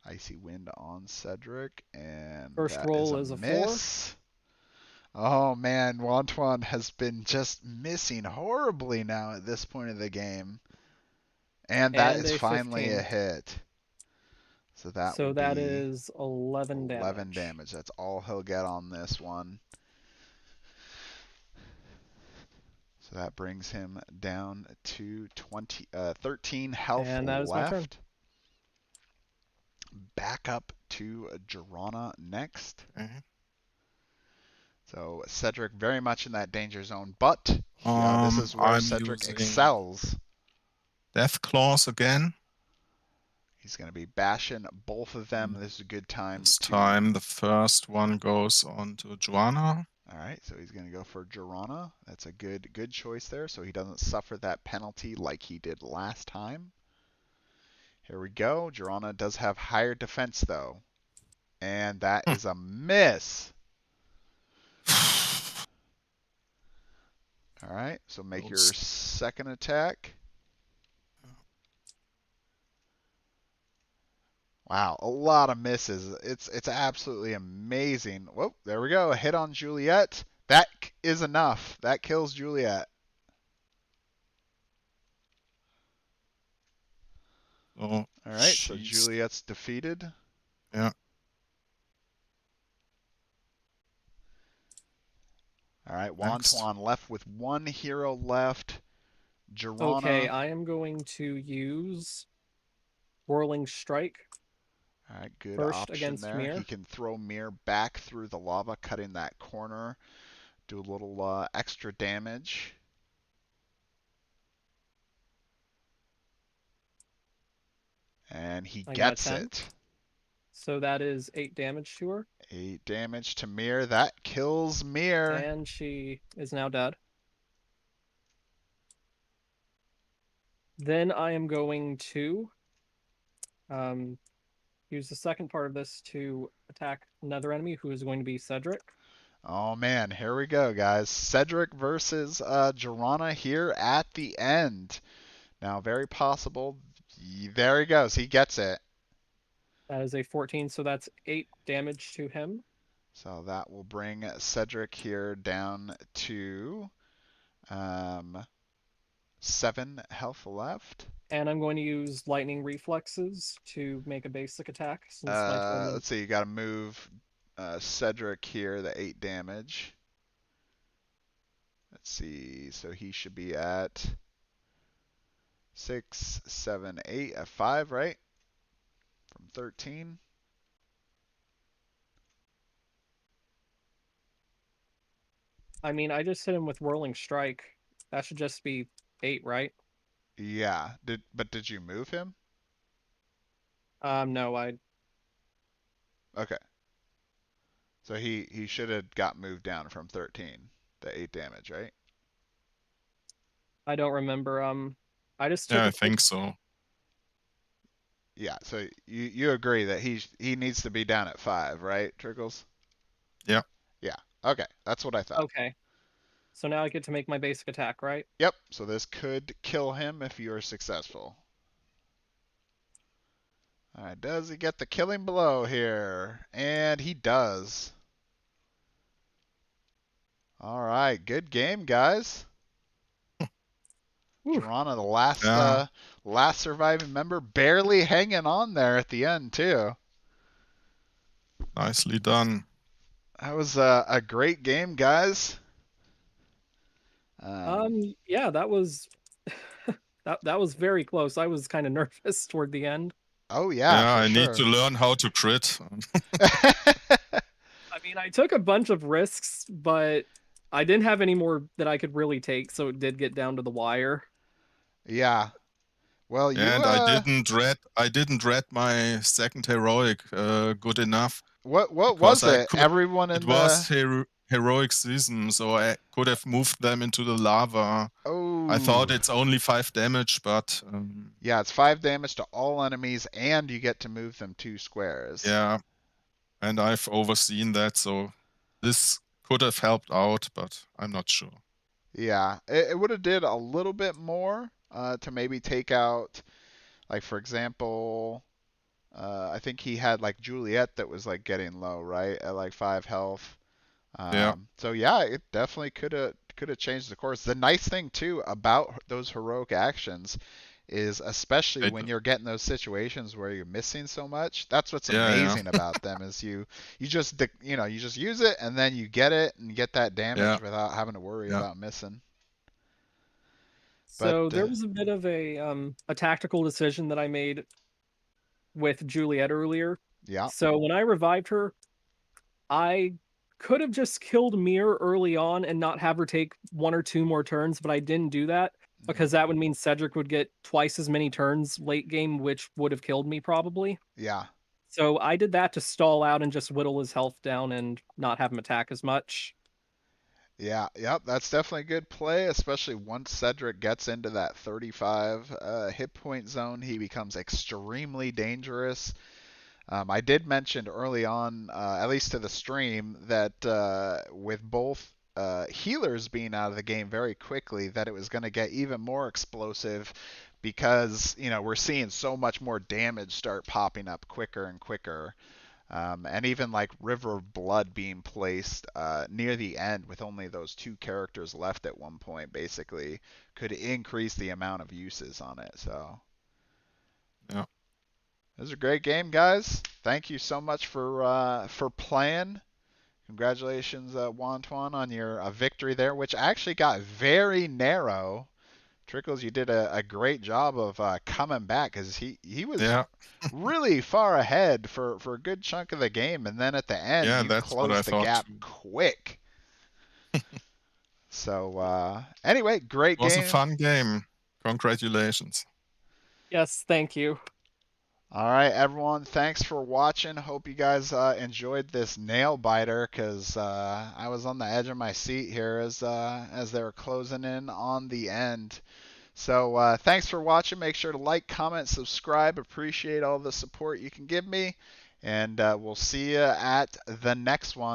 Icy Wind on Cedric, and First that roll is is a a 4. miss. Oh man, Wantwan has been just missing horribly now at this point of the game. And that And is a finally 15. a hit. So that So will that be is 11 11 damage. damage. That's all he'll get on this one. So that brings him down to 13 health And that is my turn. left. Back up to Jirana next. Okay. So Cedric very much in that danger zone, but this is where I'm Cedric using excels. Death Claws again. He's going to be bashing both of them. This is a good time This to... time the first one goes on to Joanna. All right, so he's going to go for Girana. That's a good choice there, so he doesn't suffer that penalty like he did last time. Here we go. Girana does have higher defense, though. And that is a miss. All right, so make your second attack. Wow, a lot of misses. It's absolutely amazing. Whoa, there we go. A hit on Juliet. That is enough. That kills Juliet. Oh, All right, so Juliet's defeated. Yeah. All right, Next. Wantwan left with one hero left. Girana. Okay, I am going to use Whirling Strike. All right, good First option against there. Mir. He can throw Mir back through the lava, cutting that corner. Do a little extra damage. And he gets it. So that is 8 damage to her. 8 damage to Mir. That kills Mir. And she is now dead. Then I am going to use the second part of this to attack another enemy who is going to be Cedric. Oh man, here we go, guys. Cedric versus Girana here at the end. Now, very possible. There he goes. He gets it. That is a 14, so that's 8 damage to him. So that will bring Cedric here down to 7 health left. And I'm going to use lightning reflexes to make a basic attack. Since Let's see, you got to move Cedric here, the 8 damage. Let's see, so he should be at 6, 7, 8, at 5, right? From 13. I mean, I just hit him with Whirling Strike. That should just be 8, right? Yeah. But did you move him? No, Okay. So he should have got moved down from 13 to 8 damage, right? I don't remember. I just took. Yeah, I think so. Yeah. So you agree that he needs to be down at 5, right, Trikels? Yeah. Yeah. Okay. That's what I thought. Okay. So now I get to make my basic attack, right? Yep. So this could kill him if you are successful. All right. Does he get the killing blow here? And he does. All right. Good game, guys. Girana, the last surviving member, barely hanging on there at the end too. Nicely done. That was a great game, guys. Yeah, that was that was very close. I was kind of nervous toward the end. Oh yeah, I sure. need to learn how to crit. I mean, I took a bunch of risks, but I didn't have any more that I could really take, so it did get down to the wire. Yeah. Well, I didn't read my second heroic good enough. What was it? Everyone in was heroic season, so I could have moved them into the lava. Oh. I thought it's only 5 damage, but yeah, it's 5 damage to all enemies, and you get to move them 2 squares. Yeah, and I've overseen that, so this could have helped out, but I'm not sure. Yeah, it would have did a little bit more to maybe take out, like for example, I think he had like Juliet that was like getting low, right, at like 5 health. Yeah. So yeah, it definitely could have changed the course. The nice thing too about those heroic actions is, especially when you're getting those situations where you're missing so much, that's what's amazing about them is you just use it and then you get it and get that damage without having to worry about missing. So there was a bit of a tactical decision that I made with Juliet earlier. Yeah. So when I revived her, I could have just killed Mir early on and not have her take 1 or 2 more turns, but I didn't do that because that would mean Cedric would get twice as many turns late game, which would have killed me probably. Yeah. So I did that to stall out and just whittle his health down and not have him attack as much. Yeah, yep, that's definitely a good play, especially once Cedric gets into that 35 hit point zone. He becomes extremely dangerous. I did mention early on, at least to the stream, that with both healers being out of the game very quickly, that it was going to get even more explosive because, we're seeing so much more damage start popping up quicker and quicker. And even like River of Blood being placed near the end with only those two characters left at one point basically could increase the amount of uses on it. So Yeah. it was a great game, guys. Thank you so much for playing. Congratulations, Wantwan, on your victory there, which actually got very narrow. Trikels, you did a great job of coming back because he was Yeah. really far ahead for a good chunk of the game, and then at the end Yeah, you that's what I closed the thought gap too. quick. So anyway, great It was a game. fun game. Congratulations. Yes, thank you. All right, everyone. Thanks for watching. Hope you guys enjoyed this nail biter because I was on the edge of my seat here as they were closing in on the end. So thanks for watching. Make sure to like, comment, subscribe. Appreciate all the support you can give me. And we'll see you at the next one.